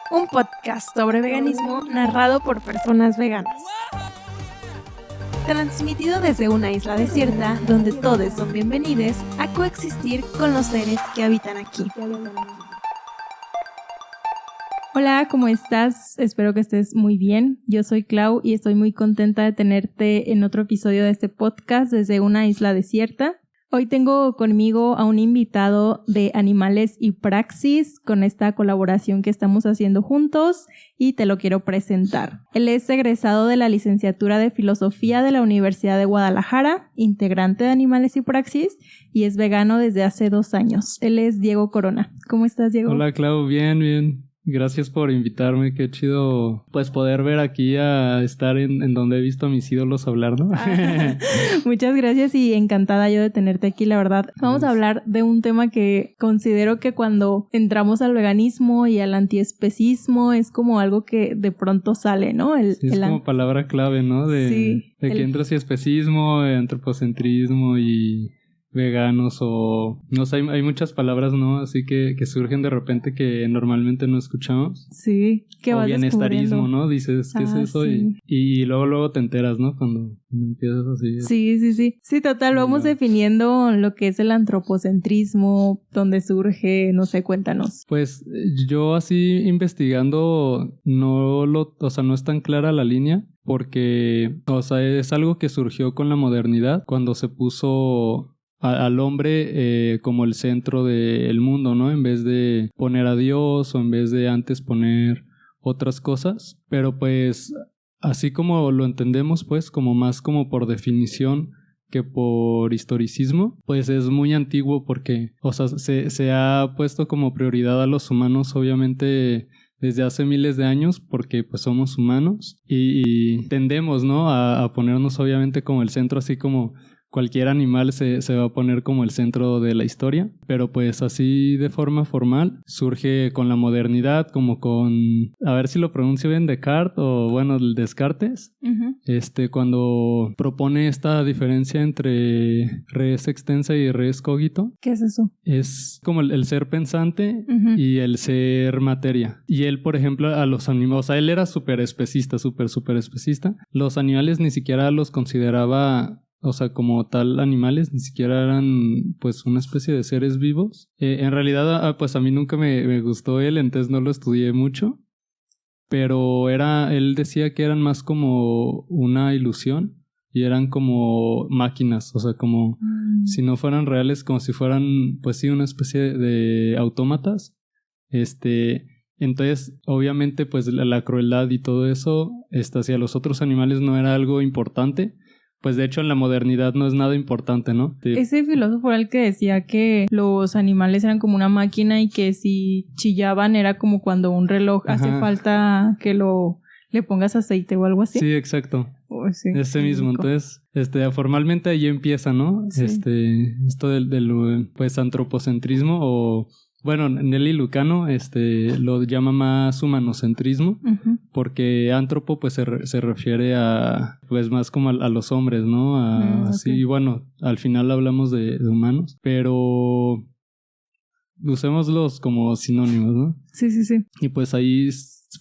un podcast sobre veganismo narrado por personas veganas. Transmitido desde una isla desierta donde todos son bienvenidos a coexistir con los seres que habitan aquí. Hola, ¿cómo estás? Espero que estés muy bien. Yo soy Clau y estoy muy contenta de tenerte en otro episodio de este podcast desde una isla desierta. Hoy tengo conmigo a un invitado de Animales y Praxis con esta colaboración que estamos haciendo juntos y te lo quiero presentar. Él es egresado de la licenciatura de Filosofía de la Universidad de Guadalajara, integrante de Animales y Praxis y es vegano desde hace 2 años. Él es Diego Corona. ¿Cómo estás, Diego? Hola, Clau. Bien. Gracias por invitarme, qué chido pues poder ver aquí a estar en donde he visto a mis ídolos hablar, ¿no? Muchas gracias y encantada yo de tenerte aquí, la verdad. Vamos a hablar de un tema que considero que cuando entramos al veganismo y al antiespecismo es como algo que de pronto sale, ¿no? Es como palabra clave, ¿no? De que entra así especismo, antropocentrismo y veganos o... No sé, hay muchas palabras, ¿no? Así que surgen de repente que normalmente no escuchamos. Sí, que vas bienestarismo, ¿no? Dices, ¿qué es eso? Sí. Y luego te enteras, ¿no? Cuando empiezas así. Sí. Sí, total, vamos definiendo lo que es el antropocentrismo, dónde surge, no sé, cuéntanos. Pues yo así investigando no es tan clara la línea. Porque, es algo que surgió con la modernidad, cuando se puso al hombre como el centro del mundo, ¿no? En vez de poner a Dios o en vez de antes poner otras cosas. Pero pues, así como lo entendemos, pues, como más como por definición que por historicismo, pues es muy antiguo porque, se ha puesto como prioridad a los humanos, obviamente, desde hace miles de años porque pues somos humanos y tendemos, ¿no? A ponernos obviamente como el centro, así como cualquier animal se va a poner como el centro de la historia, pero pues así de forma formal surge con la modernidad, como con, a ver si lo pronuncio bien, Descartes o bueno, el Descartes, cuando propone esta diferencia entre res extensa y res cogito. ¿Qué es eso? Es como el ser pensante y el ser materia. Y él, por ejemplo, a los animales, él era súper especista. Los animales ni siquiera los consideraba, como tal animales, ni siquiera eran pues una especie de seres vivos. En realidad, pues a mí nunca me gustó él, entonces no lo estudié mucho. Pero él decía que eran más como una ilusión y eran como máquinas, como si no fueran reales, como si fueran, pues sí, una especie de autómatas. Entonces, obviamente, pues la crueldad y todo eso, hacia los otros animales no era algo importante. Pues de hecho en la modernidad no es nada importante, ¿no? Sí. Ese filósofo era el que decía que los animales eran como una máquina y que si chillaban era como cuando un reloj hace falta que le pongas aceite o algo así. Sí, exacto. Sí, ese mismo. Entonces, formalmente ahí empieza, ¿no? Sí. Esto del pues antropocentrismo o... Bueno, Nelly Lucano lo llama más humanocentrismo, porque antropo pues se refiere a pues más como a los hombres, ¿no? Así, y bueno, al final hablamos de humanos, pero usémoslos como sinónimos, ¿no? Sí. Y pues ahí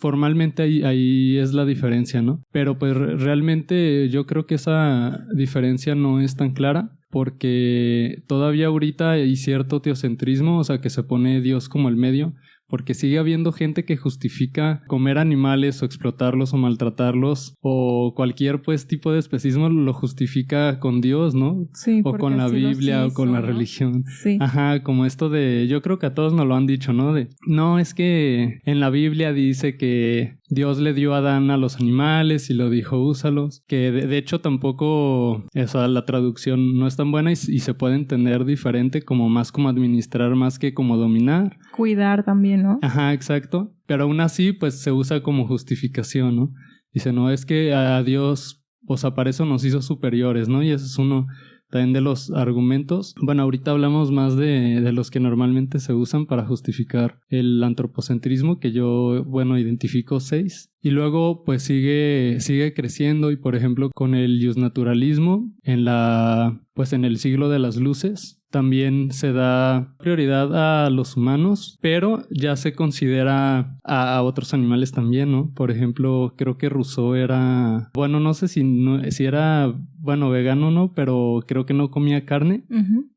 formalmente ahí es la diferencia, ¿no? Pero pues realmente yo creo que esa diferencia no es tan clara. Porque todavía ahorita hay cierto teocentrismo, que se pone Dios como el medio, porque sigue habiendo gente que justifica comer animales o explotarlos o maltratarlos o cualquier pues tipo de especismo lo justifica con Dios, ¿no? Sí, o con la Biblia o con la religión. Sí. Ajá, como esto de, yo creo que a todos nos lo han dicho, ¿no? No, es que en la Biblia dice que Dios le dio a Adán a los animales y lo dijo úsalos, que de hecho tampoco la traducción no es tan buena y se puede entender diferente, como más como administrar más que como dominar. Cuidar también, ¿no? Ajá, exacto. Pero aún así pues se usa como justificación, ¿no? Dice, no, es que a Dios, para eso nos hizo superiores, ¿no? Y ese es uno también de los argumentos. Bueno, ahorita hablamos más de los que normalmente se usan para justificar el antropocentrismo, que yo, identifico 6. Y luego, pues sigue creciendo y, por ejemplo, con el justnaturalismo en el siglo de las luces, también se da prioridad a los humanos, pero ya se considera a otros animales también, ¿no? Por ejemplo, creo que Rousseau era, bueno, no sé si era, bueno, vegano, ¿no? Pero creo que no comía carne. Uh-huh.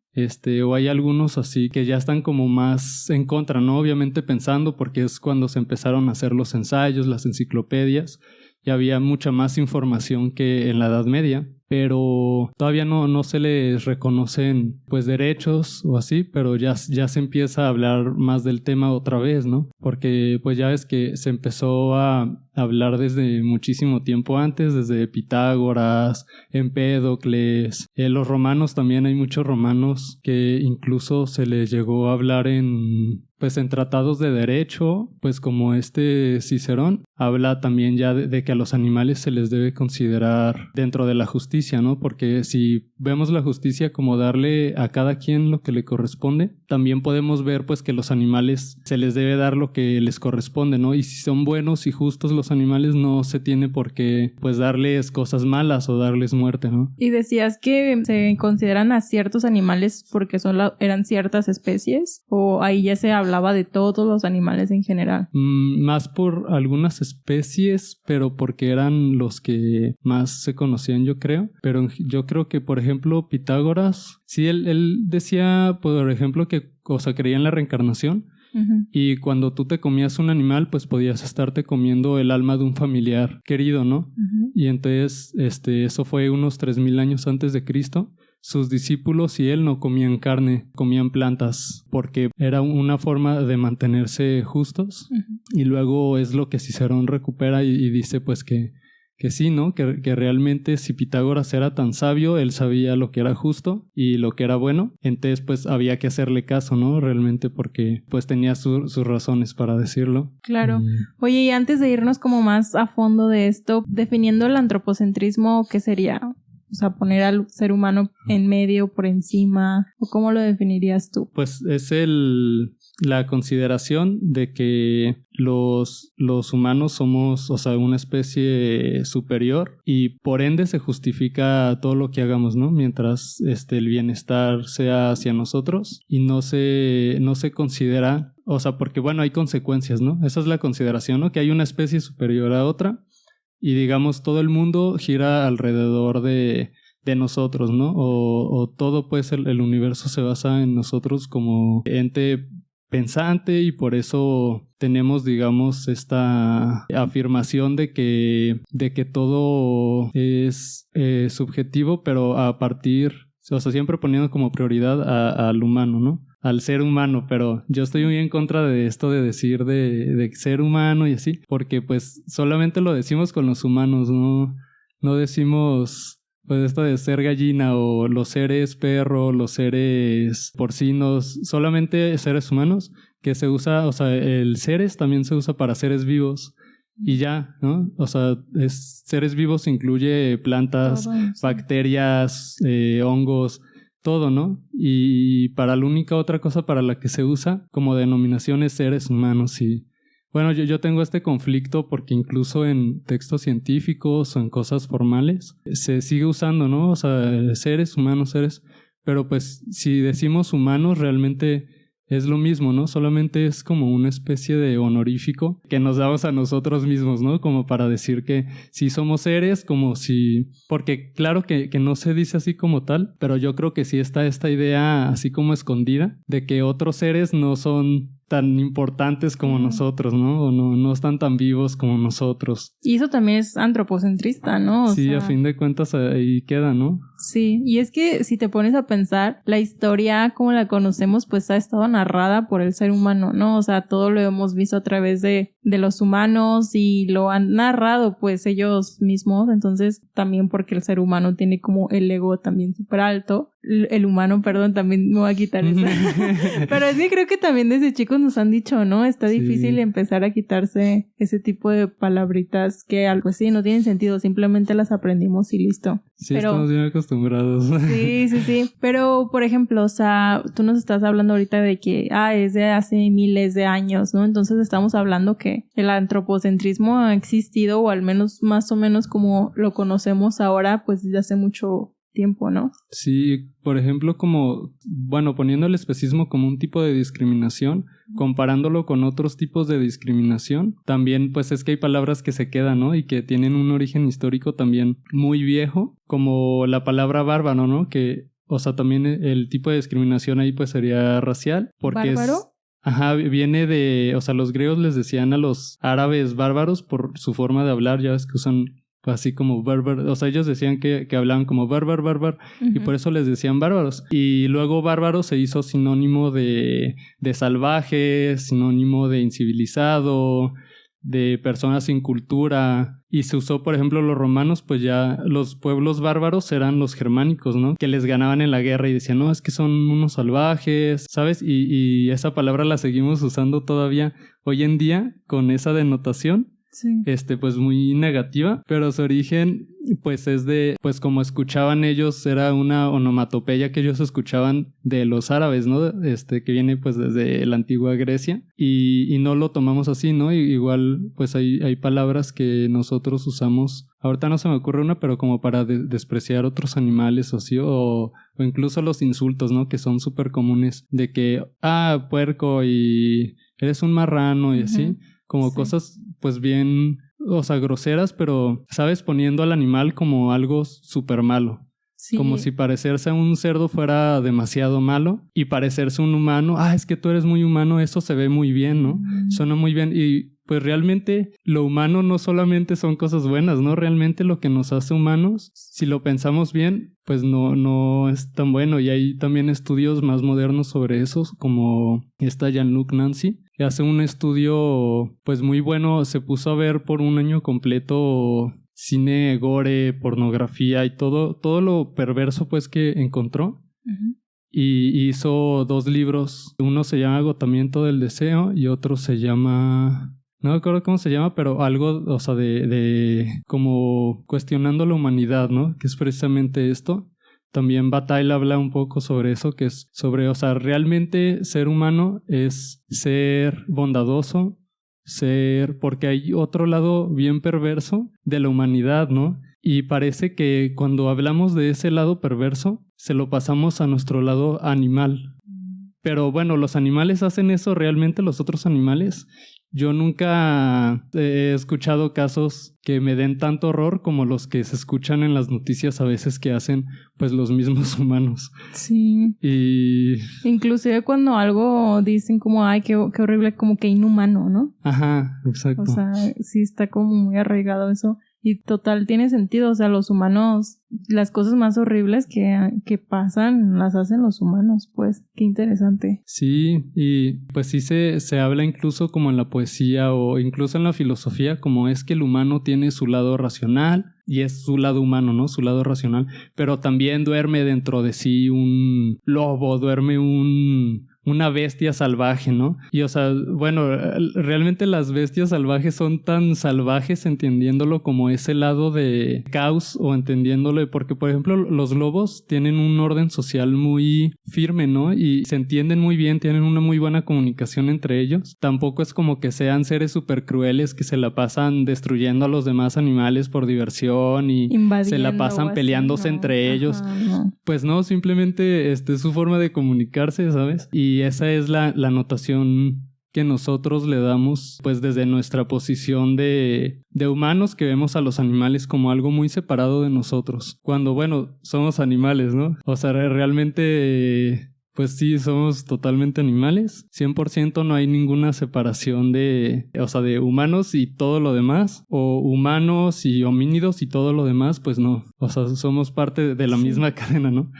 O hay algunos así que ya están como más en contra, ¿no? Obviamente pensando, porque es cuando se empezaron a hacer los ensayos, las enciclopedias, y había mucha más información que en la Edad Media, pero todavía no se les reconocen pues derechos o así, pero ya se empieza a hablar más del tema otra vez, ¿no? Porque pues ya ves que se empezó a hablar desde muchísimo tiempo antes, desde Pitágoras, Empédocles, los romanos también, hay muchos romanos que incluso se les llegó a hablar en tratados de derecho, pues como Cicerón habla también ya de que a los animales se les debe considerar dentro de la justicia, ¿no? Porque si vemos la justicia como darle a cada quien lo que le corresponde, también podemos ver pues que los animales se les debe dar lo que les corresponde, ¿no? Y si son buenos y justos los animales, no se tiene por qué pues darles cosas malas o darles muerte, ¿no? Y decías que se consideran a ciertos animales porque eran ciertas especies, o ahí ya se hablaba de todos los animales en general. Más por algunas especies, pero porque eran los que más se conocían, yo creo. Pero yo creo que, por ejemplo, Pitágoras, sí, él decía, por ejemplo, que, creía en la reencarnación. Uh-huh. Y cuando tú te comías un animal, pues podías estarte comiendo el alma de un familiar querido, ¿no? Uh-huh. Y entonces, eso fue unos 3000 años antes de Cristo. Sus discípulos y él no comían carne, comían plantas, porque era una forma de mantenerse justos. Uh-huh. Y luego es lo que Cicerón recupera y dice pues que sí, ¿no? Que realmente si Pitágoras era tan sabio, él sabía lo que era justo y lo que era bueno. Entonces pues había que hacerle caso, ¿no? Realmente porque pues tenía sus razones para decirlo. Claro. Oye, y antes de irnos como más a fondo de esto, definiendo el antropocentrismo, ¿qué sería? O sea, poner al ser humano en medio, por encima, ¿o cómo lo definirías tú? Pues es la consideración de que los humanos somos, una especie superior y por ende se justifica todo lo que hagamos, ¿no? Mientras el bienestar sea hacia nosotros y no se considera, porque bueno, hay consecuencias, ¿no? Esa es la consideración, ¿no? Que hay una especie superior a otra. Y digamos, todo el mundo gira alrededor de nosotros, ¿no? O todo, pues, el universo se basa en nosotros como ente pensante y por eso tenemos, digamos, esta afirmación de que todo es subjetivo, pero a partir, siempre poniendo como prioridad al humano, ¿no? Al ser humano, pero yo estoy muy en contra de esto de decir de ser humano y así, porque pues solamente lo decimos con los humanos, no decimos pues esto de ser gallina o los seres perro, los seres porcinos, solamente seres humanos, que se usa, el seres también se usa para seres vivos y ya, ¿no? Seres vivos incluye plantas, todo, sí. Bacterias, hongos, todo, ¿no? Y para la única otra cosa para la que se usa como denominación es seres humanos. Y bueno, yo tengo este conflicto porque incluso en textos científicos o en cosas formales se sigue usando, ¿no? Seres humanos, pero pues si decimos humanos realmente es lo mismo, ¿no? Solamente es como una especie de honorífico que nos damos a nosotros mismos, ¿no? Como para decir que sí somos seres, como si... Porque claro que no se dice así como tal, pero yo creo que sí está esta idea así como escondida de que otros seres no son tan importantes como nosotros, ¿no? O no están tan vivos como nosotros. Y eso también es antropocentrista, ¿no? A fin de cuentas ahí queda, ¿no? Sí, y es que si te pones a pensar, la historia como la conocemos pues ha estado narrada por el ser humano, ¿no? Todo lo hemos visto a través de los humanos y lo han narrado pues ellos mismos, entonces también porque el ser humano tiene como el ego también súper alto. El humano, perdón, también me voy a quitar eso. Pero es que creo que también desde chicos nos han dicho, ¿no? Está difícil empezar a quitarse ese tipo de palabritas que algo así no tienen sentido, simplemente las aprendimos y listo. Sí, estamos bien acostumbrados. Sí. Pero, por ejemplo, tú nos estás hablando ahorita de que, es de hace miles de años, ¿no? Entonces estamos hablando que el antropocentrismo ha existido, o al menos más o menos como lo conocemos ahora, pues desde hace mucho tiempo, ¿no? Sí, por ejemplo, como, bueno, poniendo el especismo como un tipo de discriminación, comparándolo con otros tipos de discriminación, también pues es que hay palabras que se quedan, ¿no? Y que tienen un origen histórico también muy viejo, como la palabra bárbaro, ¿no? Que, o sea, también el tipo de discriminación ahí pues sería racial, porque ¿Bárbaro? Ajá, viene de, o sea, los griegos les decían a los árabes bárbaros por su forma de hablar, ya ves que usan así como bárbaro, o sea, ellos decían que hablaban como bárbaro, y por eso les decían bárbaros. Y luego bárbaro se hizo sinónimo de salvaje, sinónimo de incivilizado, de personas sin cultura, y se usó, por ejemplo, los romanos, pues ya los pueblos bárbaros eran los germánicos, ¿no? Que les ganaban en la guerra y decían, no, es que son unos salvajes, ¿sabes? Y esa palabra la seguimos usando todavía hoy en día con esa denotación. Sí. Pues muy negativa, pero su origen pues es de, pues como escuchaban ellos, era una onomatopeya que ellos escuchaban de los árabes, ¿no? Que viene pues desde la antigua Grecia y no lo tomamos así, ¿no? Igual pues hay palabras que nosotros usamos, ahorita no se me ocurre una, pero como para despreciar otros animales o así, o incluso los insultos, ¿no? Que son súper comunes, de que, puerco y eres un marrano y así. Como cosas pues bien, o sea, groseras, pero, ¿sabes? Poniendo al animal como algo súper malo. Sí. Como si parecerse a un cerdo fuera demasiado malo y parecerse a un humano. Es que tú eres muy humano, eso se ve muy bien, ¿no? Suena muy bien y pues realmente lo humano no solamente son cosas buenas, ¿no? Realmente lo que nos hace humanos, si lo pensamos bien, pues no es tan bueno. Y hay también estudios más modernos sobre eso, como esta Jean-Luc Nancy, que hace un estudio pues muy bueno, se puso a ver por un año completo cine, gore, pornografía y todo lo perverso pues que encontró. Y hizo 2 libros. Uno se llama Agotamiento del Deseo y otro se llama... No me acuerdo cómo se llama, pero algo, o sea, de como cuestionando la humanidad, ¿no? Que es precisamente esto. También Bataille habla un poco sobre eso, que es sobre, o sea, realmente ser humano es ser bondadoso, porque hay otro lado bien perverso de la humanidad, ¿no? Y parece que cuando hablamos de ese lado perverso, se lo pasamos a nuestro lado animal. Pero bueno, los animales hacen eso, realmente los otros animales. Yo nunca he escuchado casos que me den tanto horror como los que se escuchan en las noticias a veces que hacen pues los mismos humanos. Sí. Y... inclusive cuando algo dicen como, qué horrible, como que inhumano, ¿no? Ajá, exacto. O sea, sí está como muy arraigado eso. Y total tiene sentido, o sea, los humanos, las cosas más horribles que pasan las hacen los humanos, pues, qué interesante. Sí, y pues sí se habla incluso como en la poesía o incluso en la filosofía, como es que el humano tiene su lado racional y es su lado humano, ¿no? Su lado racional, pero también duerme dentro de sí un lobo, duerme una bestia salvaje, ¿no? Y o sea, bueno, realmente las bestias salvajes son tan salvajes entendiéndolo como ese lado de caos o entendiéndolo, porque por ejemplo los lobos tienen un orden social muy firme, ¿no? Y se entienden muy bien, tienen una muy buena comunicación entre ellos. Tampoco es como que sean seres súper crueles que se la pasan destruyendo a los demás animales por diversión y se la pasan peleándose entre ellos. No. Pues no, simplemente es su forma de comunicarse, ¿sabes? Y esa es la notación que nosotros le damos pues desde nuestra posición de humanos, que vemos a los animales como algo muy separado de nosotros, cuando bueno, somos animales, ¿no? O sea, realmente pues sí, somos totalmente animales, 100%, no hay ninguna separación de humanos y todo lo demás, o humanos y homínidos y todo lo demás, pues no, o sea, somos parte de la misma cadena, ¿no?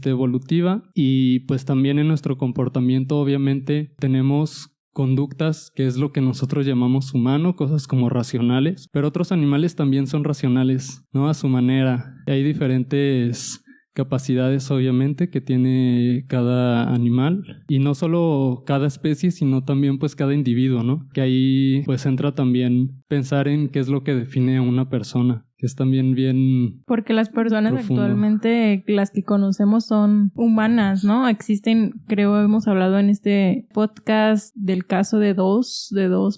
Evolutiva. Y pues también en nuestro comportamiento obviamente tenemos conductas que es lo que nosotros llamamos humano, cosas como racionales, pero otros animales también son racionales, ¿no? A su manera. Hay diferentes capacidades obviamente que tiene cada animal, y no solo cada especie sino también pues cada individuo, ¿no? Que ahí pues entra también pensar en qué es lo que define a una persona. que es también bien... Porque las personas profundo. Actualmente, las que conocemos son humanas, ¿no? Existen, creo, hemos hablado en este podcast del caso de dos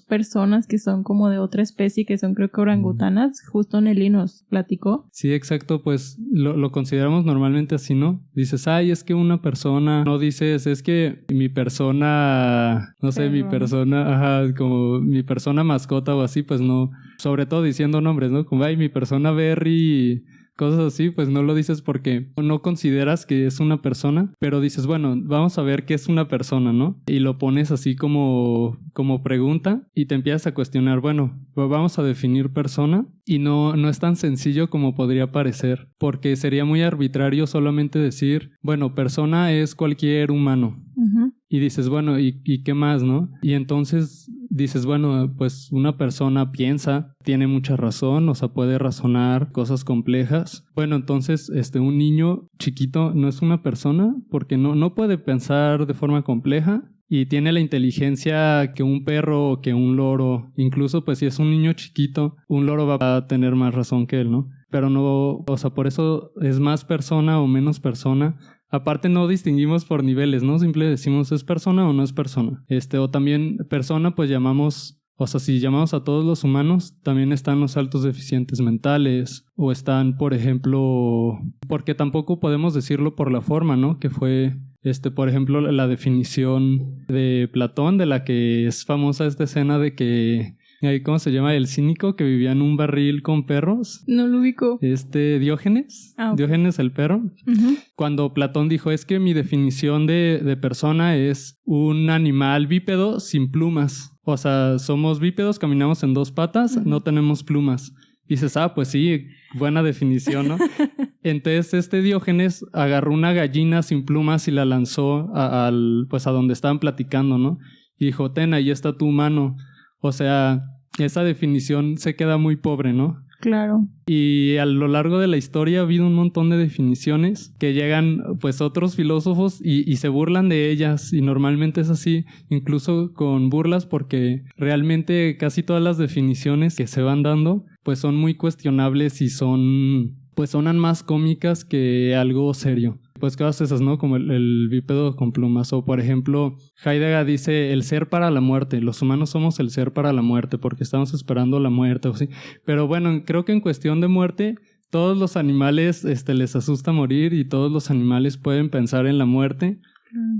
personas que son como de otra especie, que son creo que orangutanas. Justo Nelly nos platicó. Sí, exacto, pues lo consideramos normalmente así, ¿no? Dices, ay, es que una persona, no dices, es que mi persona, no sé, mi persona, ajá, como mi persona mascota o así, pues no, sobre todo diciendo nombres, ¿no? Como, ay, mi persona Berry, cosas así, pues no lo dices porque no consideras que es una persona, pero dices, bueno, vamos a ver qué es una persona, ¿no? Y lo pones así como pregunta y te empiezas a cuestionar, bueno, pues vamos a definir persona y no es tan sencillo como podría parecer, porque sería muy arbitrario solamente decir, bueno, persona es cualquier humano. Uh-huh. Y dices, bueno, ¿y qué más, no? Y entonces dices, bueno, pues una persona piensa, tiene mucha razón, o sea, puede razonar cosas complejas. Bueno, entonces, un niño chiquito no es una persona porque no puede pensar de forma compleja y tiene la inteligencia que un perro o que un loro. Incluso, pues, si es un niño chiquito, un loro va a tener más razón que él, ¿no? Pero no, o sea, por eso es más persona o menos persona. Aparte no distinguimos por niveles, ¿no? Simplemente decimos es persona o no es persona. O también persona, pues llamamos, o sea, si llamamos a todos los humanos, también están los altos deficientes mentales o están, por ejemplo, porque tampoco podemos decirlo por la forma, ¿no? Que fue, por ejemplo, la definición de Platón, de la que es famosa esta escena de que... ¿Cómo se llama? El cínico que vivía en un barril con perros. No lo ubico. Diógenes. Ah, okay. Diógenes el perro. Uh-huh. Cuando Platón dijo, es que mi definición de persona es un animal bípedo sin plumas. O sea, somos bípedos, caminamos en dos patas, no tenemos plumas. Y dices, pues sí, buena definición, ¿no? Entonces Diógenes agarró una gallina sin plumas y la lanzó a donde estaban platicando, ¿no? Y dijo, ten, ahí está tu humano. O sea, esa definición se queda muy pobre, ¿no? Claro. Y a lo largo de la historia ha habido un montón de definiciones que llegan pues otros filósofos y se burlan de ellas, y normalmente es así, incluso con burlas, porque realmente casi todas las definiciones que se van dando pues son muy cuestionables y sonan más cómicas que algo serio. Pues cosas esas, ¿no? Como el bípedo con plumas. O, por ejemplo, Heidegger dice el ser para la muerte. Los humanos somos el ser para la muerte porque estamos esperando la muerte o así. Pero bueno, creo que en cuestión de muerte, todos los animales les asusta morir y todos los animales pueden pensar en la muerte.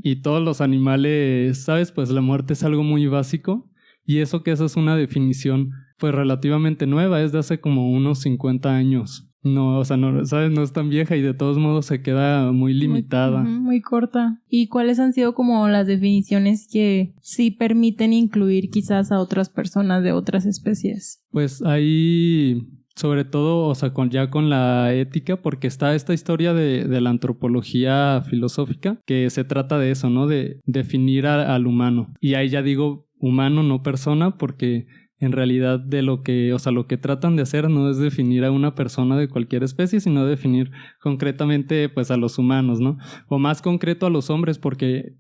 Y todos los animales, ¿sabes? Pues la muerte es algo muy básico. Y eso es una definición pues relativamente nueva. Es de hace como unos 50 años. No, o sea, no, ¿sabes? No es tan vieja y de todos modos se queda muy limitada. Muy corta. ¿Y cuáles han sido como las definiciones que sí permiten incluir quizás a otras personas de otras especies? Pues ahí, sobre todo, o sea, ya con la ética, porque está esta historia de la antropología filosófica, que se trata de eso, ¿no? De definir al humano. Y ahí ya digo humano, no persona, porque... En realidad lo que tratan de hacer no es definir a una persona de cualquier especie, sino definir concretamente pues a los humanos, ¿no? O más concreto a los hombres, porque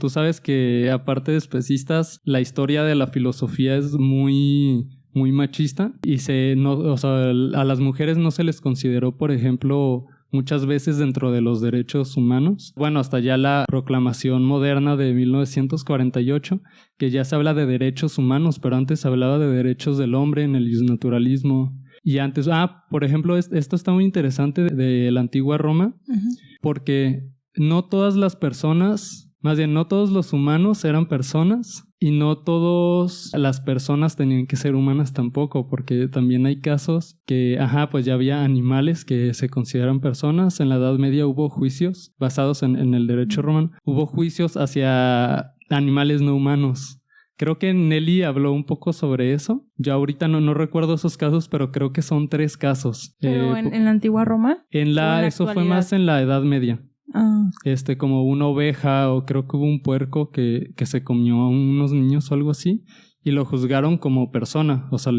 tú sabes que aparte de especistas, la historia de la filosofía es muy muy machista y a las mujeres no se les consideró, por ejemplo, muchas veces dentro de los derechos humanos. Bueno, hasta ya la proclamación moderna de 1948, que ya se habla de derechos humanos, pero antes se hablaba de derechos del hombre en el iusnaturalismo. Y antes, por ejemplo, esto está muy interesante de la antigua Roma, porque no todas las personas, más bien no todos los humanos eran personas y no todas las personas tenían que ser humanas tampoco, porque también hay casos que, pues ya había animales que se consideran personas. En la Edad Media hubo juicios basados en el derecho romano. Hubo juicios hacia animales no humanos. Creo que Nelly habló un poco sobre eso. Yo ahorita no recuerdo esos casos, pero creo que son 3 casos. ¿Pero en la antigua Roma? Eso fue más en la Edad Media. Como una oveja, o creo que hubo un puerco que se comió a unos niños o algo así, y lo juzgaron como persona. O sea,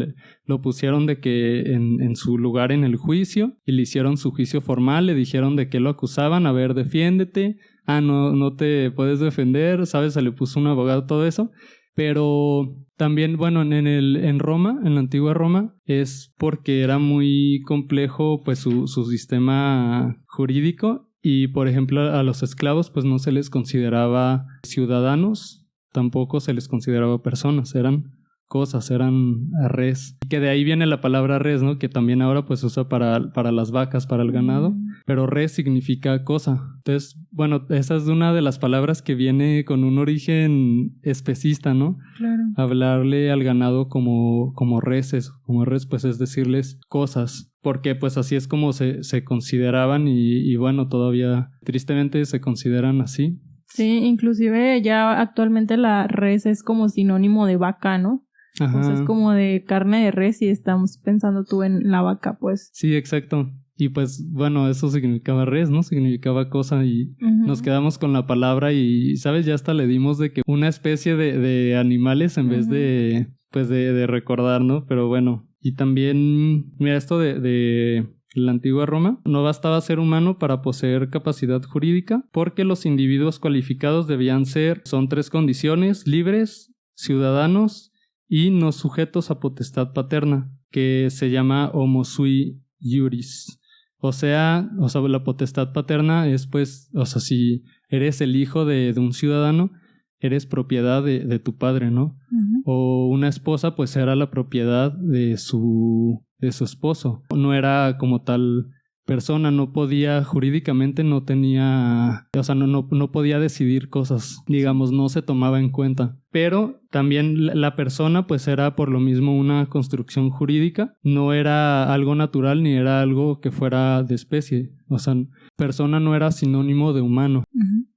lo pusieron de que en su lugar en el juicio, y le hicieron su juicio formal, le dijeron de qué lo acusaban, a ver, defiéndete, no te puedes defender, ¿sabes? Se le puso un abogado, todo eso, Pero también, bueno, en Roma, en la antigua Roma, es porque era muy complejo pues su sistema jurídico y, por ejemplo, a los esclavos pues no se les consideraba ciudadanos, tampoco se les consideraba personas, eran cosas, eran res. Y que de ahí viene la palabra res, ¿no? Que también ahora pues se usa para las vacas, para el ganado. Pero res significa cosa. Entonces, bueno, esa es una de las palabras que viene con un origen especista, ¿no? Claro. Hablarle al ganado como reses. Como res, pues es decirles cosas. Porque pues así es como se consideraban y bueno, todavía tristemente se consideran así. Sí, inclusive ya actualmente la res es como sinónimo de vaca, ¿no? Ajá. O sea, es como de carne de res y estamos pensando tú en la vaca, pues. Sí, exacto. Y pues, bueno, eso significaba res, ¿no? Significaba cosa y nos quedamos con la palabra y, ¿sabes? Ya hasta le dimos de que una especie de animales en vez de, pues, de recordar, ¿no? Pero bueno, y también, mira, esto de la antigua Roma, no bastaba ser humano para poseer capacidad jurídica, porque los individuos cualificados son 3 condiciones: libres, ciudadanos y no sujetos a potestad paterna, que se llama homo sui iuris. O sea, la potestad paterna es pues, o sea, si eres el hijo de un ciudadano, eres propiedad de tu padre, ¿no? O una esposa pues era la propiedad de su esposo. No era como tal persona, no podía, jurídicamente no tenía, o sea, no podía decidir cosas, digamos, no se tomaba en cuenta. Pero también la persona pues era por lo mismo una construcción jurídica, no era algo natural ni era algo que fuera de especie. O sea, persona no era sinónimo de humano.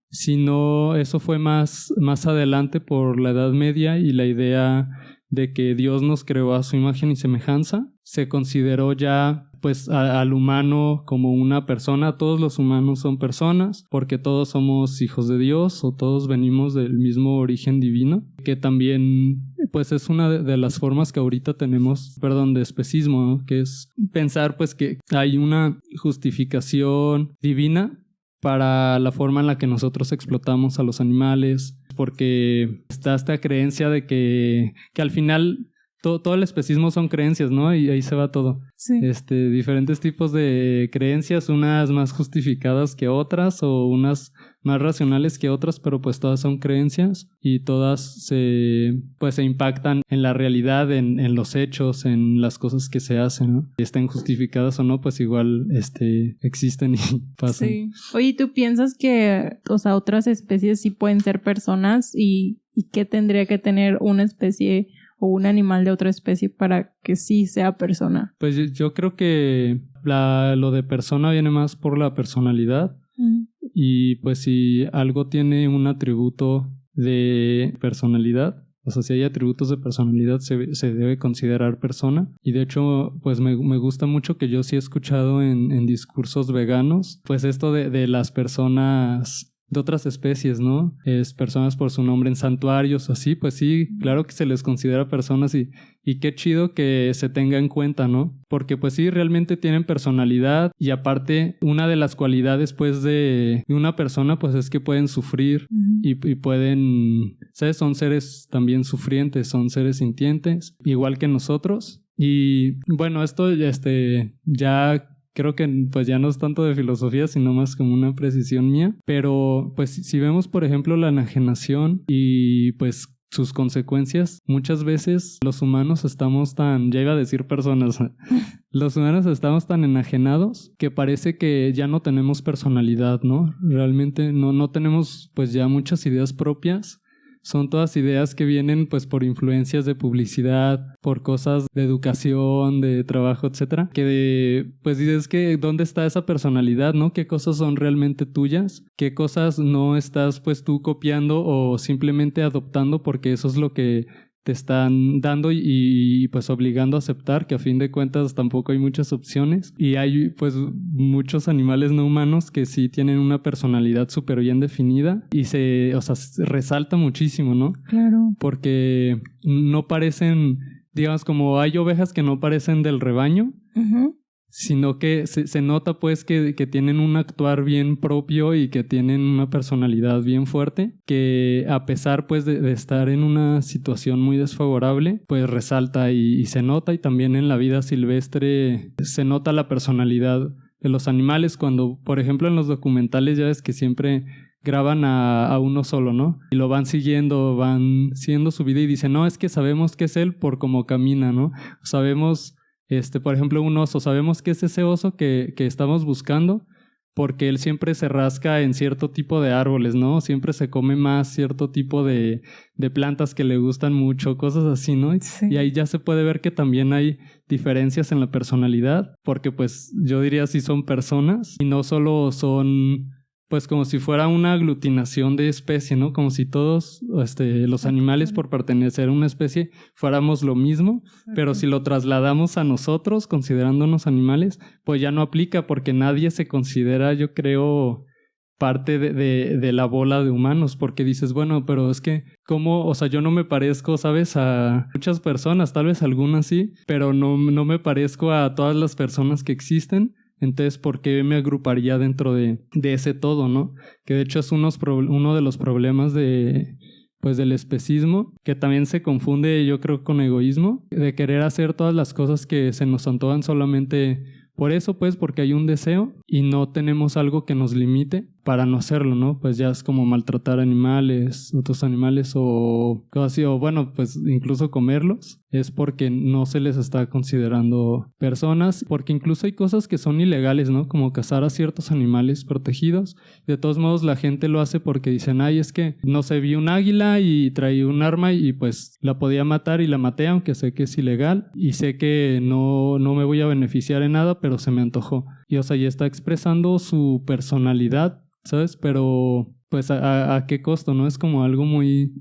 Sino eso fue más adelante por la Edad Media y la idea de que Dios nos creó a su imagen y semejanza. Se consideró ya pues al humano como una persona. Todos los humanos son personas porque todos somos hijos de Dios o todos venimos del mismo origen divino, que también pues es una de las formas que ahorita tenemos, de especismo, ¿no? Que es pensar pues que hay una justificación divina para la forma en la que nosotros explotamos a los animales, porque está esta creencia de que al final todo el especismo son creencias, ¿no? Y ahí se va todo. Sí. Diferentes tipos de creencias, unas más justificadas que otras o unas más racionales que otras, pero pues todas son creencias y todas se impactan en la realidad, en los hechos, en las cosas que se hacen, ¿no? Estén justificadas o no, pues igual existen y pasan. Sí. Oye, ¿tú piensas que, o sea, otras especies sí pueden ser personas y qué tendría que tener una especie o un animal de otra especie para que sí sea persona? Pues yo creo que lo de persona viene más por la personalidad. Y pues si algo tiene un atributo de personalidad, o sea, si hay atributos de personalidad se debe considerar persona. Y de hecho pues me gusta mucho que yo sí he escuchado en discursos veganos pues esto de las personas de otras especies, ¿no? Es personas por su nombre en santuarios o así, pues sí, claro que se les considera personas y qué chido que se tenga en cuenta, ¿no? Porque pues sí, realmente tienen personalidad y aparte una de las cualidades pues de una persona pues es que pueden sufrir y pueden, ¿sabes? Son seres también sufrientes, son seres sintientes, igual que nosotros. Y bueno, esto ya creo que pues ya no es tanto de filosofía, sino más como una precisión mía. Pero pues si vemos, por ejemplo, la enajenación y pues sus consecuencias, muchas veces los humanos estamos ya iba a decir personas, los humanos estamos tan enajenados que parece que ya no tenemos personalidad, ¿no? Realmente no tenemos pues ya muchas ideas propias. Son todas ideas que vienen pues por influencias de publicidad, por cosas de educación, de trabajo, etcétera, que pues dices que ¿dónde está esa personalidad, no? ¿Qué cosas son realmente tuyas? ¿Qué cosas no estás pues tú copiando o simplemente adoptando porque eso es lo que te están dando y pues obligando a aceptar, que a fin de cuentas tampoco hay muchas opciones? Y hay pues muchos animales no humanos que sí tienen una personalidad súper bien definida y se resalta muchísimo, ¿no? Claro. Porque no parecen, digamos, como hay ovejas que no parecen del rebaño, sino que se nota pues que tienen un actuar bien propio y que tienen una personalidad bien fuerte, que a pesar pues de estar en una situación muy desfavorable, pues resalta y se nota. Y también en la vida silvestre se nota la personalidad de los animales cuando, por ejemplo, en los documentales ya ves que siempre graban a uno solo, ¿no? Y lo van siguiendo su vida y dicen, no, es que sabemos que es él por cómo camina, ¿no? Sabemos, por ejemplo, un oso, sabemos que es ese oso que estamos buscando porque él siempre se rasca en cierto tipo de árboles, ¿no? Siempre se come más cierto tipo de plantas que le gustan mucho, cosas así, ¿no? Sí. Y ahí ya se puede ver que también hay diferencias en la personalidad, porque pues yo diría sí son personas y no solo son pues como si fuera una aglutinación de especie, ¿no? Como si todos los animales por pertenecer a una especie fuéramos lo mismo, pero si lo trasladamos a nosotros considerándonos animales, pues ya no aplica porque nadie se considera, yo creo, parte de la bola de humanos, porque dices, bueno, pero es que ¿cómo? O sea, yo no me parezco, ¿sabes? A muchas personas, tal vez algunas sí, pero no me parezco a todas las personas que existen. Entonces, ¿por qué me agruparía dentro de ese todo, no? Que de hecho es uno de los problemas del especismo, que también se confunde, yo creo, con egoísmo, de querer hacer todas las cosas que se nos antojan solamente por eso, pues, porque hay un deseo y no tenemos algo que nos limite para no hacerlo, ¿no? Pues ya es como maltratar animales, otros animales o cosas así, o bueno, pues incluso comerlos, es porque no se les está considerando personas, porque incluso hay cosas que son ilegales, ¿no? Como cazar a ciertos animales protegidos. De todos modos, la gente lo hace porque dicen, ay, es que no sé, vi un águila y traí un arma y pues la podía matar y la maté, aunque sé que es ilegal y sé que no me voy a beneficiar en nada, pero se me antojó. Y o sea, ya está expresando su personalidad, ¿sabes? Pero pues a qué costo, ¿no? Es como algo muy,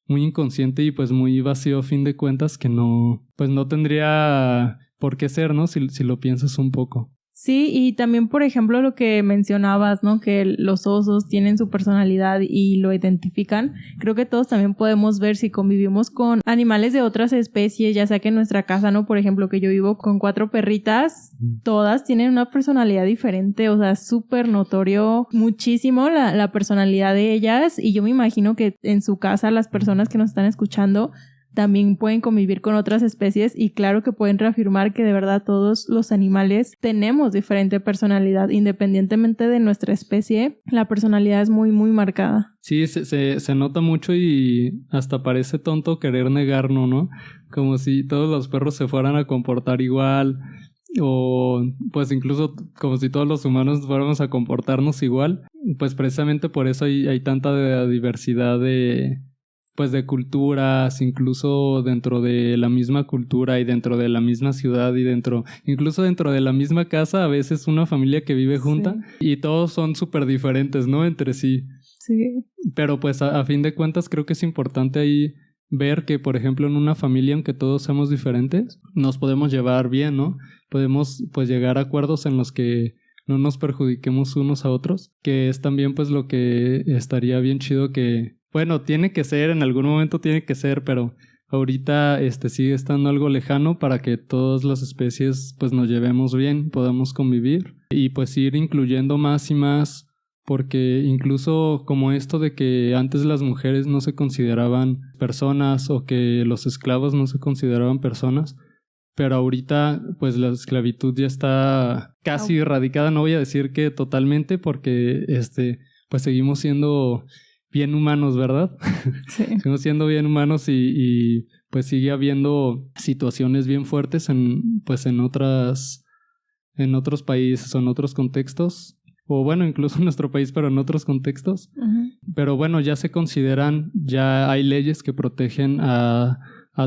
muy inconsciente y pues muy vacío a fin de cuentas que no tendría por qué ser, ¿no? Si lo piensas un poco. Sí, y también, por ejemplo, lo que mencionabas, ¿no? Que los osos tienen su personalidad y lo identifican. Creo que todos también podemos ver si convivimos con animales de otras especies, ya sea que en nuestra casa, ¿no? Por ejemplo, que yo vivo con 4 perritas, todas tienen una personalidad diferente, o sea, súper notorio muchísimo la personalidad de ellas, y yo me imagino que en su casa las personas que nos están escuchando también pueden convivir con otras especies y claro que pueden reafirmar que de verdad todos los animales tenemos diferente personalidad. Independientemente de nuestra especie, la personalidad es muy, muy marcada. Sí, se nota mucho y hasta parece tonto querer negarlo, ¿no? Como si todos los perros se fueran a comportar igual o pues incluso como si todos los humanos fuéramos a comportarnos igual. Pues precisamente por eso hay tanta diversidad de culturas, incluso dentro de la misma cultura y dentro de la misma ciudad y incluso dentro de la misma casa, a veces una familia que vive junta y todos son súper diferentes, ¿no? Entre sí. Sí. Pero pues a fin de cuentas creo que es importante ahí ver que, por ejemplo, en una familia, aunque todos seamos diferentes, nos podemos llevar bien, ¿no? Podemos pues llegar a acuerdos en los que no nos perjudiquemos unos a otros, que es también pues lo que estaría bien chido que bueno, tiene que ser, en algún momento tiene que ser, pero ahorita sigue estando algo lejano para que todas las especies pues nos llevemos bien, podamos convivir y pues ir incluyendo más y más, porque incluso como esto de que antes las mujeres no se consideraban personas o que los esclavos no se consideraban personas, pero ahorita pues la esclavitud ya está casi erradicada, no voy a decir que totalmente porque pues seguimos siendo bien humanos, ¿verdad? Sí. Seguimos siendo bien humanos y pues sigue habiendo situaciones bien fuertes en otros países o en otros contextos, o bueno, incluso en nuestro país, pero en otros contextos. Uh-huh. Pero bueno, ya hay leyes que protegen a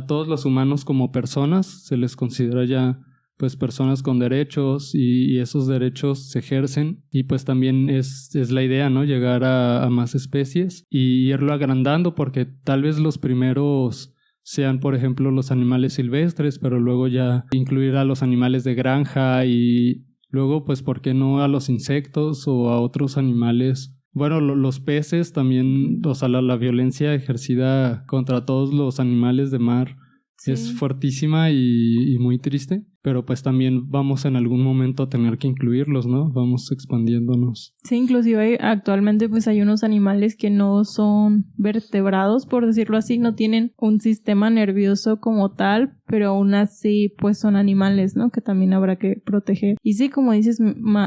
todos los humanos como personas, se les considera ya pues personas con derechos y esos derechos se ejercen y pues también es la idea, ¿no? Llegar a más especies y irlo agrandando porque tal vez los primeros sean, por ejemplo, los animales silvestres, pero luego ya incluir a los animales de granja y luego, pues, ¿por qué no a los insectos o a otros animales? Bueno, los peces también, o sea, la violencia ejercida contra todos los animales de mar Sí. Es fuertísima y muy triste, pero pues también vamos en algún momento a tener que incluirlos, ¿no? Vamos expandiéndonos. Sí, inclusive actualmente pues hay unos animales que no son vertebrados, por decirlo así, no tienen un sistema nervioso como tal, pero aún así pues son animales, ¿no? Que también habrá que proteger. Y sí, como dices,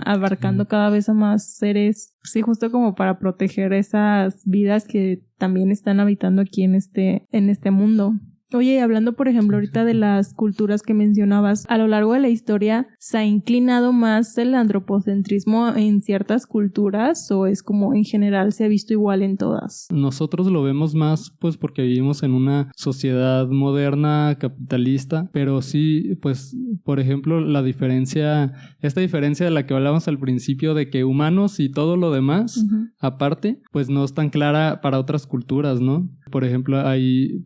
abarcando cada vez a más seres, sí, justo como para proteger esas vidas que también están habitando aquí en este mundo. Oye, hablando por ejemplo ahorita de las culturas que mencionabas, a lo largo de la historia, ¿se ha inclinado más el antropocentrismo en ciertas culturas o es como en general se ha visto igual en todas? Nosotros lo vemos más pues porque vivimos en una sociedad moderna, capitalista, pero sí, pues por ejemplo esta diferencia de la que hablábamos al principio de que humanos y todo lo demás, aparte, pues no es tan clara para otras culturas, ¿no? Por ejemplo, hay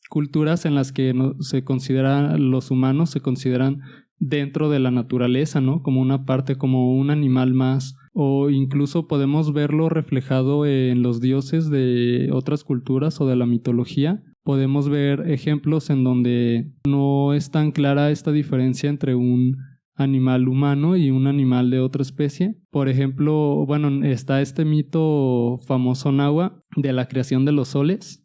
culturas en las que se consideran los humanos, se consideran dentro de la naturaleza, ¿no? Como una parte, como un animal más. O incluso podemos verlo reflejado en los dioses de otras culturas o de la mitología. Podemos ver ejemplos en donde no es tan clara esta diferencia entre un animal humano y un animal de otra especie. Por ejemplo, bueno, está este mito famoso náhuatl de la creación de los soles.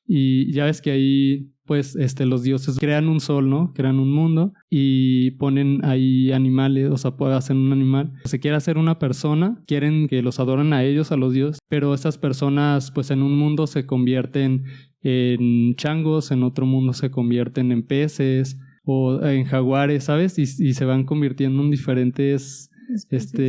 Y ya ves que ahí pues los dioses crean un sol, ¿no? Crean un mundo y ponen ahí animales, o sea, hacen un animal. Se quiere hacer una persona, quieren que los adoren a ellos, a los dioses, pero esas personas pues en un mundo se convierten en changos, en otro mundo se convierten en peces o en jaguares, ¿sabes? Y se van convirtiendo en diferentes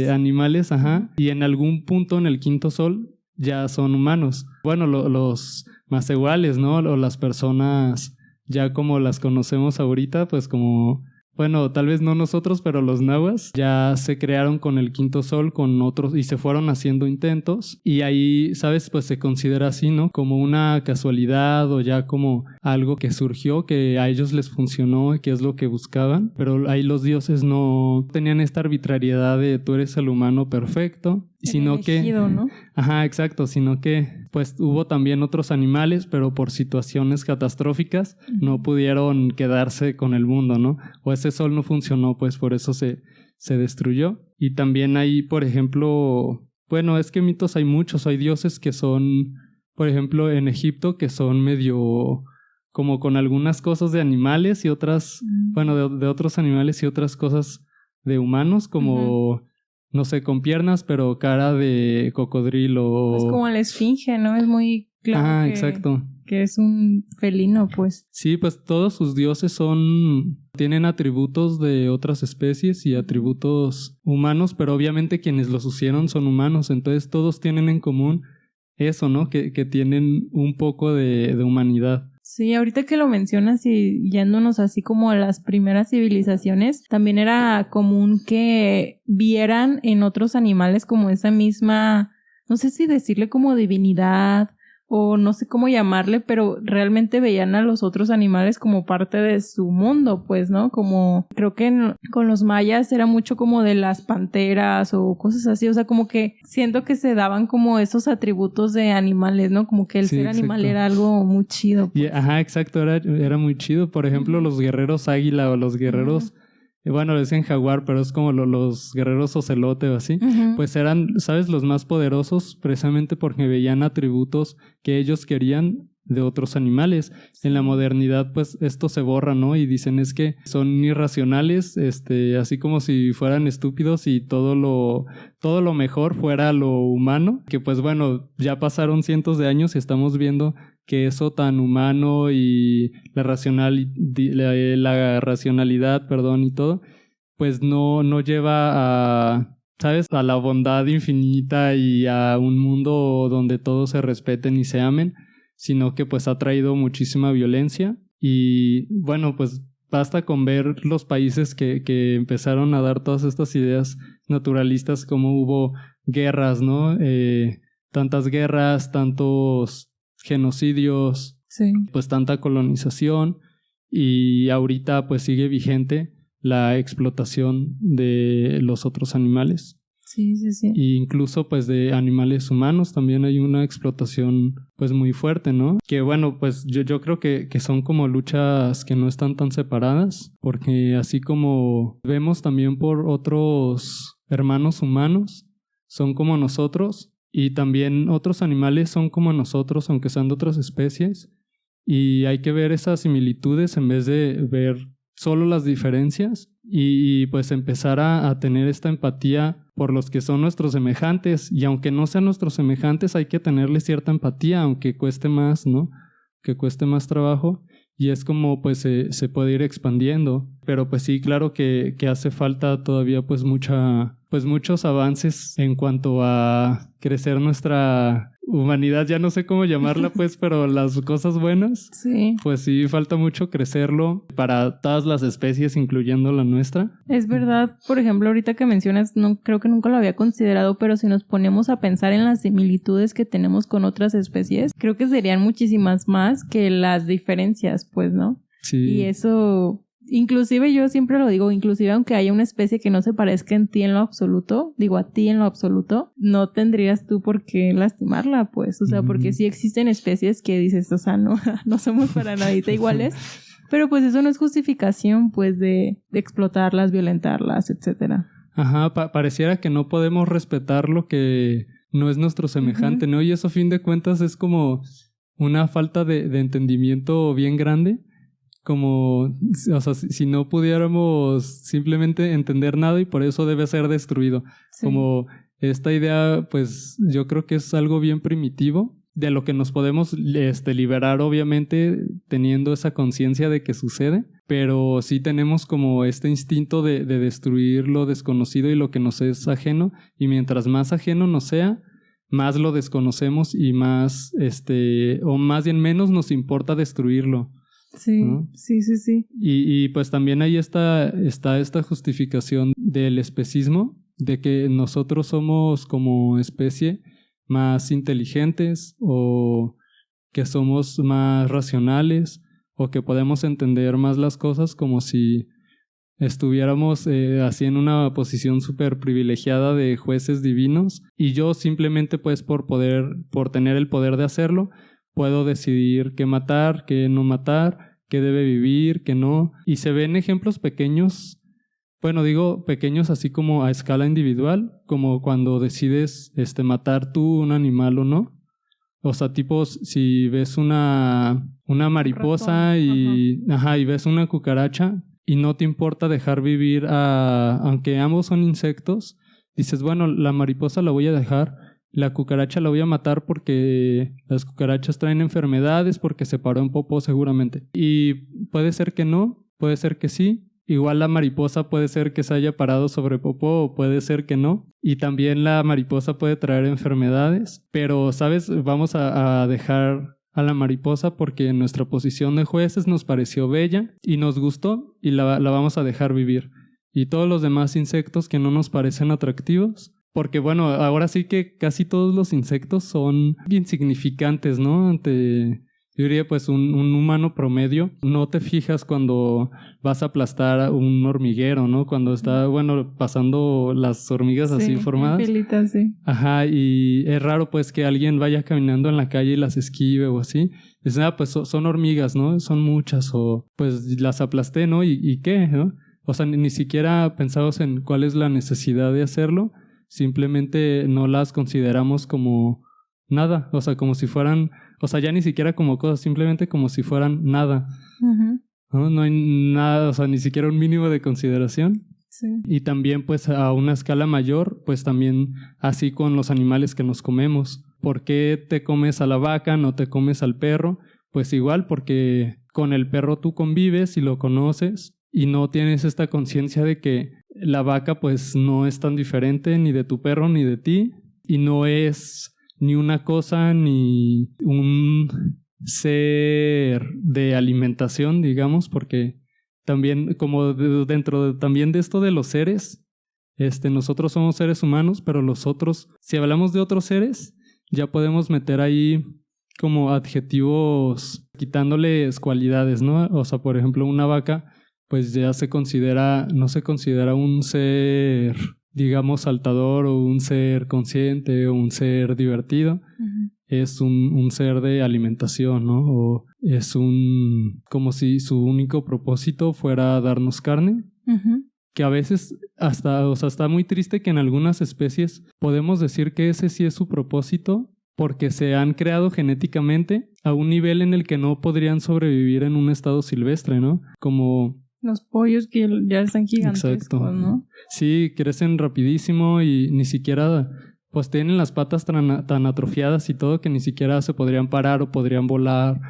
animales, ajá. Y en algún punto en el quinto sol ya son humanos. Bueno, los más iguales, ¿no? O las personas ya como las conocemos ahorita, pues como... Bueno, tal vez no nosotros, pero los nahuas ya se crearon con el quinto sol, con otros, y se fueron haciendo intentos. Y ahí, ¿sabes? Pues se considera así, ¿no? Como una casualidad o ya como algo que surgió, que a ellos les funcionó y que es lo que buscaban. Pero ahí los dioses no tenían esta arbitrariedad de tú eres el humano perfecto, sino elegido, que... ¿no? Ajá, exacto, sino que pues hubo también otros animales, pero por situaciones catastróficas no pudieron quedarse con el mundo, ¿no? O ese sol no funcionó, pues por eso se destruyó. Y también hay, por ejemplo, bueno, es que mitos hay muchos, hay dioses que son, por ejemplo, en Egipto, que son medio como con algunas cosas de animales y otras, bueno, de otros animales y otras cosas de humanos, como... No sé, con piernas, pero cara de cocodrilo. Es como la esfinge, ¿no? Es muy claro exacto. Que es un felino, pues. Sí, pues todos sus dioses tienen atributos de otras especies y atributos humanos, pero obviamente quienes los hicieron son humanos, entonces todos tienen en común eso, ¿no? Que tienen un poco de humanidad. Sí, ahorita que lo mencionas y yéndonos así como a las primeras civilizaciones, también era común que vieran en otros animales como esa misma, no sé si decirle como divinidad o no sé cómo llamarle, pero realmente veían a los otros animales como parte de su mundo, pues, ¿no? Como creo que con los mayas era mucho como de las panteras o cosas así, o sea, como que siento que se daban como esos atributos de animales, ¿no? Como que el ser animal era algo muy chido. Pues. Ajá, exacto, era muy chido. Por ejemplo, los guerreros águila o los guerreros... Bueno, le dicen jaguar, pero es como los guerreros ocelote o así. Pues eran, ¿sabes? Los más poderosos precisamente porque veían atributos que ellos querían de otros animales. En la modernidad, pues esto se borra, ¿no? Y dicen es que son irracionales, así como si fueran estúpidos y todo lo mejor fuera lo humano. Que pues bueno, ya pasaron cientos de años y estamos viendo que eso tan humano y la racionalidad, perdón, y todo, pues no lleva a, ¿sabes? A la bondad infinita y a un mundo donde todos se respeten y se amen, sino que pues ha traído muchísima violencia. Y bueno, pues basta con ver los países que empezaron a dar todas estas ideas naturalistas, como hubo guerras, ¿no? Tantas guerras, tantos genocidios, pues tanta colonización, y ahorita pues sigue vigente la explotación de los otros animales. Sí, sí, sí. Y incluso pues de animales humanos también hay una explotación pues muy fuerte, ¿no? Que bueno, pues yo creo que son como luchas que no están tan separadas, porque así como vemos también por otros hermanos humanos, son como nosotros, y también otros animales son como nosotros, aunque sean de otras especies, y hay que ver esas similitudes en vez de ver solo las diferencias y pues empezar a tener esta empatía por los que son nuestros semejantes, y aunque no sean nuestros semejantes hay que tenerle cierta empatía, aunque cueste más, ¿no? Que cueste más trabajo, y es como pues se puede ir expandiendo, pero pues sí, claro que hace falta todavía pues muchos avances en cuanto a crecer nuestra humanidad, ya no sé cómo llamarla pues, pero las cosas buenas, sí, pues sí, falta mucho crecerlo para todas las especies, incluyendo la nuestra. es verdad. Por ejemplo, ahorita que mencionas, no creo que nunca lo había considerado, pero si nos ponemos a pensar en las similitudes que tenemos con otras especies, creo que serían muchísimas más que las diferencias, pues, ¿no? Sí. Y eso, inclusive yo siempre lo digo, inclusive aunque haya una especie que no se parezca en ti en lo absoluto, digo a ti en lo absoluto, no tendrías tú por qué lastimarla, pues, o sea, porque sí existen especies que dices, o sea, no somos para nadita iguales, pero pues eso no es justificación, pues, de explotarlas, violentarlas, etcétera. Ajá, pareciera que no podemos respetar lo que no es nuestro semejante, ¿no? Y eso a fin de cuentas es como una falta de entendimiento bien grande. Como, o sea, si no pudiéramos simplemente entender nada y por eso debe ser destruido. Sí. Como esta idea, pues yo creo que es algo bien primitivo, de lo que nos podemos liberar, obviamente, teniendo esa conciencia de que sucede, pero sí tenemos como este instinto de destruir lo desconocido y lo que nos es ajeno, y mientras más ajeno nos sea, más lo desconocemos y más, o más bien menos nos importa destruirlo. Sí, ¿no? Sí. Y pues también ahí está esta justificación del especismo, de que nosotros somos como especie más inteligentes, o que somos más racionales, o que podemos entender más las cosas, como si estuviéramos así en una posición súper privilegiada de jueces divinos, y yo simplemente pues por tener el poder de hacerlo, puedo decidir qué matar, qué no matar, qué debe vivir, qué no. Y se ven ejemplos pequeños, bueno, digo pequeños así como a escala individual, como cuando decides matar tú un animal o no. O sea, tipo, si ves una mariposa y ves una cucaracha y no te importa dejar vivir aunque ambos son insectos, dices, bueno, la mariposa la voy a dejar, la cucaracha la voy a matar porque las cucarachas traen enfermedades, porque se paró en popó seguramente. Y puede ser que no, puede ser que sí. Igual la mariposa puede ser que se haya parado sobre popó, o puede ser que no. Y también la mariposa puede traer enfermedades. Pero, ¿sabes? Vamos a dejar a la mariposa porque en nuestra posición de jueces nos pareció bella y nos gustó, y la vamos a dejar vivir. Y todos los demás insectos que no nos parecen atractivos, porque bueno, ahora sí que casi todos los insectos son insignificantes, ¿no? Yo diría pues un humano promedio, no te fijas cuando vas a aplastar un hormiguero, ¿no? Cuando está, bueno, pasando las hormigas así formadas. Filitas, sí. Ajá, y es raro pues que alguien vaya caminando en la calle y las esquive o así. Dices, pues son hormigas, ¿no? Son muchas, o pues las aplasté, ¿no? ¿Y qué? ¿No? O sea, ni siquiera pensamos en cuál es la necesidad de hacerlo. Simplemente no las consideramos como nada, o sea, como si fueran, o sea, ya ni siquiera como cosas, simplemente como si fueran nada. No hay nada, o sea, ni siquiera un mínimo de consideración. Sí. Y también pues a una escala mayor, pues también así con los animales que nos comemos. ¿Por qué te comes a la vaca, no te comes al perro? Pues igual, porque con el perro tú convives y lo conoces y no tienes esta conciencia de que la vaca pues no es tan diferente ni de tu perro ni de ti, y no es ni una cosa ni un ser de alimentación, digamos, porque también como dentro también de esto de los seres, nosotros somos seres humanos, pero los otros, si hablamos de otros seres, ya podemos meter ahí como adjetivos quitándoles cualidades, ¿no? O sea, por ejemplo, una vaca pues ya no se considera un ser digamos, saltador o un ser consciente o un ser divertido. Uh-huh. Es un ser de alimentación, ¿no? O es como si su único propósito fuera darnos carne. Uh-huh. Que a veces está muy triste que en algunas especies podemos decir que ese sí es su propósito porque se han creado genéticamente a un nivel en el que no podrían sobrevivir en un estado silvestre, ¿no? Como los pollos que ya están gigantescos. Exacto. ¿No? Sí, crecen rapidísimo y ni siquiera pues tienen las patas tan atrofiadas y todo que ni siquiera se podrían parar o podrían volar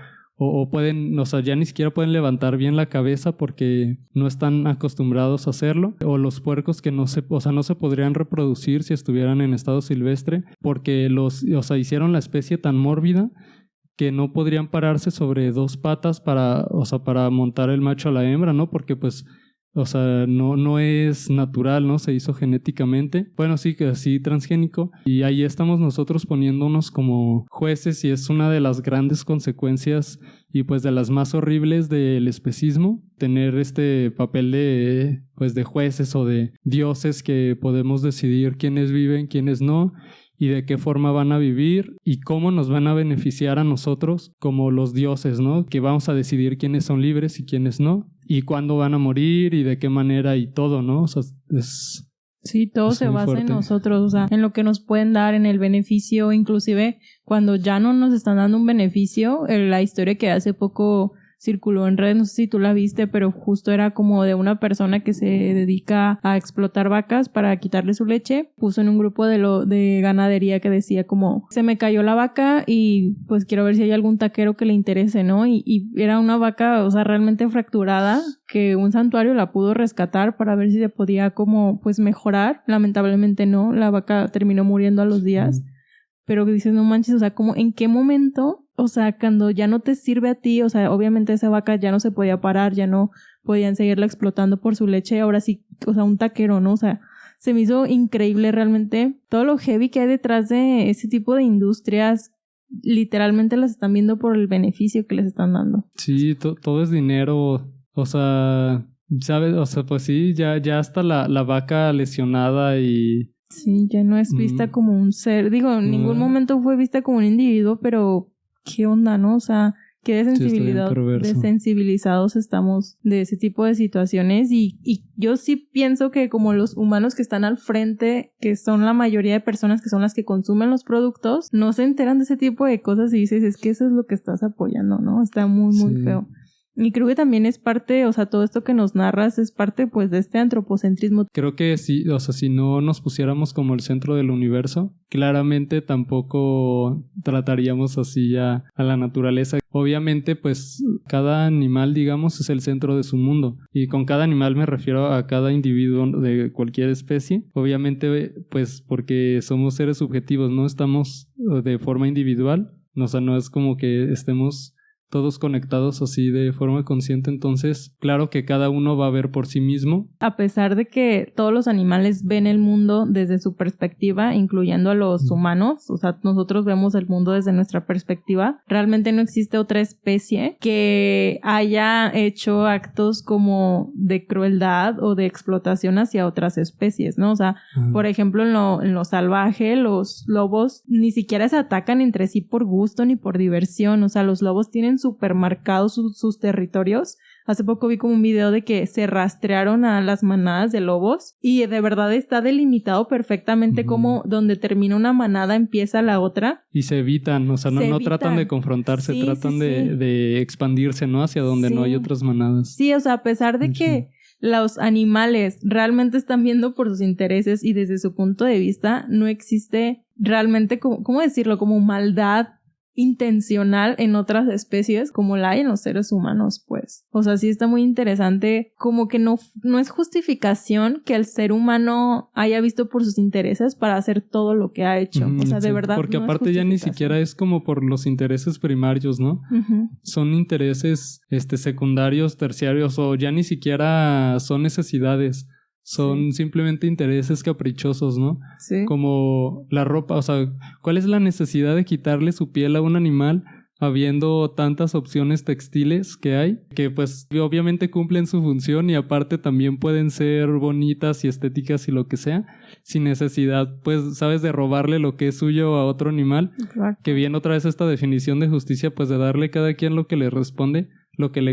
o pueden, o sea, ya ni siquiera pueden levantar bien la cabeza porque no están acostumbrados a hacerlo. O los puercos que no se podrían reproducir si estuvieran en estado silvestre porque hicieron la especie tan mórbida que no podrían pararse sobre dos patas para montar el macho a la hembra, ¿no? Porque pues, no es natural, ¿no? Se hizo genéticamente. Bueno, sí, que así transgénico. Y ahí estamos nosotros poniéndonos como jueces y es una de las grandes consecuencias y pues de las más horribles del especismo. Tener este papel de jueces o de dioses que podemos decidir quiénes viven, quiénes no. Y de qué forma van a vivir y cómo nos van a beneficiar a nosotros como los dioses, ¿no? Que vamos a decidir quiénes son libres y quiénes no, y cuándo van a morir y de qué manera y todo, ¿no? O sea, sí, todo se basa fuerte en nosotros, o sea, en lo que nos pueden dar, en el beneficio, inclusive cuando ya no nos están dando un beneficio, la historia que hace poco circuló en redes, no sé si tú la viste, pero justo era como de una persona que se dedica a explotar vacas para quitarle su leche. Puso en un grupo de ganadería que decía como, se me cayó la vaca y pues quiero ver si hay algún taquero que le interese, ¿no? Y era una vaca, o sea, realmente fracturada, que un santuario la pudo rescatar para ver si se podía como pues mejorar. Lamentablemente no, la vaca terminó muriendo a los días. Pero dices, no manches, o sea, como en qué momento, o sea, cuando ya no te sirve a ti, o sea, obviamente esa vaca ya no se podía parar, ya no podían seguirla explotando por su leche, ahora sí, o sea, un taquero, ¿no? O sea, se me hizo increíble realmente todo lo heavy que hay detrás de ese tipo de industrias. Literalmente las están viendo por el beneficio que les están dando. Sí, todo es dinero, o sea, ¿sabes? O sea, pues sí, ya hasta la vaca lesionada y... Sí, ya no es vista como un ser. Digo, en ningún momento fue vista como un individuo, pero ¿qué onda, no? O sea, qué desensibilizados estamos de ese tipo de situaciones. Y yo sí pienso que como los humanos que están al frente, que son la mayoría de personas que son las que consumen los productos, no se enteran de ese tipo de cosas y dices, es que eso es lo que estás apoyando, ¿no? Está muy, muy feo. Y creo que también es parte, o sea, todo esto que nos narras es parte, pues, de este antropocentrismo. Creo que sí, o sea, si no nos pusiéramos como el centro del universo, claramente tampoco trataríamos así a la naturaleza. Obviamente, pues, cada animal, digamos, es el centro de su mundo. Y con cada animal me refiero a cada individuo de cualquier especie. Obviamente, pues, porque somos seres subjetivos, no estamos de forma individual. O sea, no es como que estemos todos conectados así de forma consciente, entonces claro que cada uno va a ver por sí mismo. A pesar de que todos los animales ven el mundo desde su perspectiva, incluyendo a los humanos, o sea, nosotros vemos el mundo desde nuestra perspectiva, realmente no existe otra especie que haya hecho actos como de crueldad o de explotación hacia otras especies, ¿no? O sea, por ejemplo, en lo salvaje, los lobos ni siquiera se atacan entre sí por gusto ni por diversión, o sea, los lobos tienen súper marcados sus territorios. Hace poco vi como un video de que se rastrearon a las manadas de lobos y de verdad está delimitado perfectamente como donde termina una manada empieza la otra. Y se evitan, o sea, no tratan de confrontarse, tratan de expandirse, ¿no? Hacia donde no hay otras manadas. Sí, o sea, a pesar de que los animales realmente están viendo por sus intereses y desde su punto de vista no existe realmente, ¿cómo decirlo? Como maldad intencional en otras especies como la hay en los seres humanos, pues. O sea, sí está muy interesante, como que no es justificación que el ser humano haya visto por sus intereses para hacer todo lo que ha hecho. O sea, de verdad. Porque aparte ya ni siquiera es como por los intereses primarios, ¿no? Son intereses secundarios, terciarios, o ya ni siquiera son necesidades. Son simplemente intereses caprichosos, ¿no? Sí. Como la ropa, o sea, ¿cuál es la necesidad de quitarle su piel a un animal habiendo tantas opciones textiles que hay, que pues obviamente cumplen su función y aparte también pueden ser bonitas y estéticas y lo que sea, sin necesidad, pues, sabes, de robarle lo que es suyo a otro animal. Exacto. Que viene otra vez esta definición de justicia, pues de darle a cada quien lo que le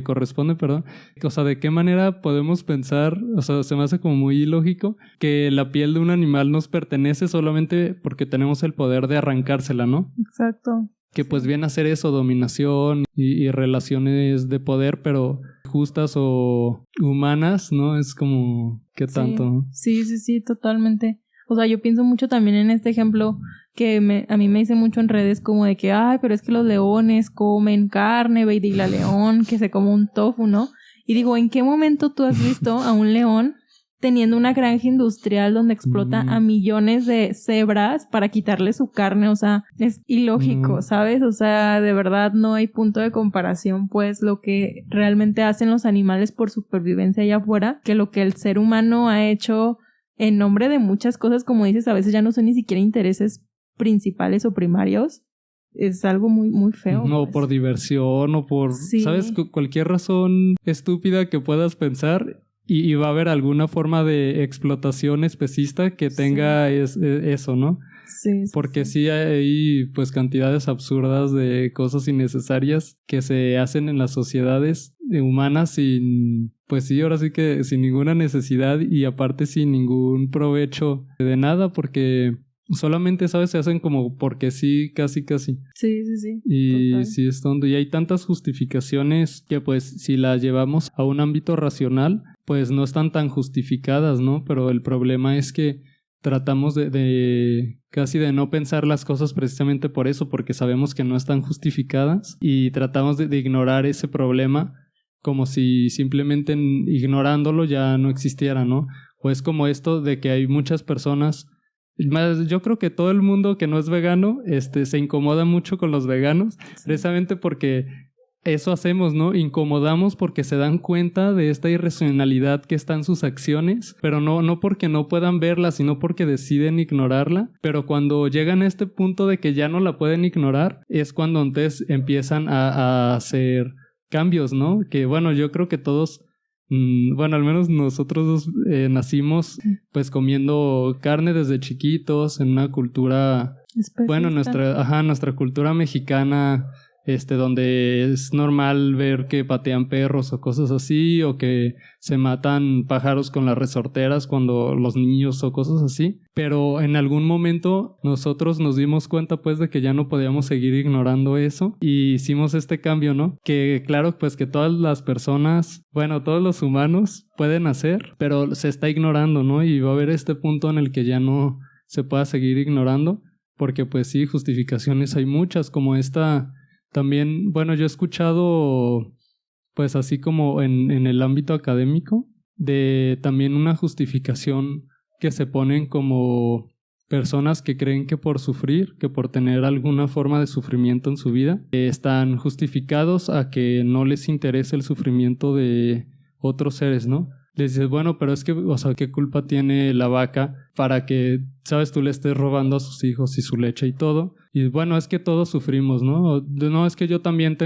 corresponde, perdón. O sea, ¿de qué manera podemos pensar? O sea, se me hace como muy ilógico que la piel de un animal nos pertenece solamente porque tenemos el poder de arrancársela, ¿no? Exacto. Que pues viene a ser eso, dominación y relaciones de poder, pero justas o humanas, ¿no? Es como, ¿qué tanto? Sí, totalmente. O sea, yo pienso mucho también en este ejemplo que a mí me dice mucho en redes como de que, ay, pero es que los leones comen carne, ve y dile al león que se come un tofu, ¿no? Y digo, ¿en qué momento tú has visto a un león teniendo una granja industrial donde explota a millones de cebras para quitarle su carne? O sea, es ilógico, ¿sabes? O sea, de verdad no hay punto de comparación, pues, lo que realmente hacen los animales por supervivencia allá afuera, que lo que el ser humano ha hecho en nombre de muchas cosas, como dices, a veces ya no son ni siquiera intereses principales o primarios. Es algo muy, muy feo. No, pues. por diversión o por, ¿sabes? Cualquier razón estúpida que puedas pensar y va a haber alguna forma de explotación especista que tenga eso, ¿no? Sí. Porque sí hay pues cantidades absurdas de cosas innecesarias que se hacen en las sociedades humanas sin, pues sí, ahora sí que sin ninguna necesidad y aparte sin ningún provecho de nada, porque solamente, ¿sabes? Se hacen como porque sí, casi. Sí. Y total. sí es tonto. Y hay tantas justificaciones que pues si las llevamos a un ámbito racional, pues no están tan justificadas, ¿no? Pero el problema es que tratamos de casi de no pensar las cosas precisamente por eso, porque sabemos que no están justificadas y tratamos de ignorar ese problema como si simplemente ignorándolo ya no existiera, ¿no? O es como esto de que hay muchas personas, yo creo que todo el mundo que no es vegano se incomoda mucho con los veganos, precisamente porque eso hacemos, ¿no? Incomodamos porque se dan cuenta de esta irracionalidad que está en sus acciones, pero no porque no puedan verla, sino porque deciden ignorarla. Pero cuando llegan a este punto de que ya no la pueden ignorar, es cuando entonces empiezan a hacer cambios, ¿no? Que bueno, yo creo que todos, bueno, al menos nosotros dos nacimos pues comiendo carne desde chiquitos en una cultura, bueno, nuestra cultura mexicana, donde es normal ver que patean perros o cosas así, o que se matan pájaros con las resorteras cuando los niños o cosas así. Pero en algún momento nosotros nos dimos cuenta pues de que ya no podíamos seguir ignorando eso y hicimos este cambio, ¿no? Que claro, pues que todas las personas, bueno, todos los humanos pueden hacer, pero se está ignorando, ¿no? Y va a haber este punto en el que ya no se pueda seguir ignorando, porque pues sí, justificaciones hay muchas, como esta. También, bueno, yo he escuchado, pues así como en el ámbito académico, de también una justificación que se ponen como personas que creen que por sufrir, que por tener alguna forma de sufrimiento en su vida, están justificados a que no les interese el sufrimiento de otros seres, ¿no? Les dices, bueno, pero es que, o sea, ¿qué culpa tiene la vaca para que, sabes, tú le estés robando a sus hijos y su leche y todo? Y bueno, es que todos sufrimos, ¿no? No, es que yo también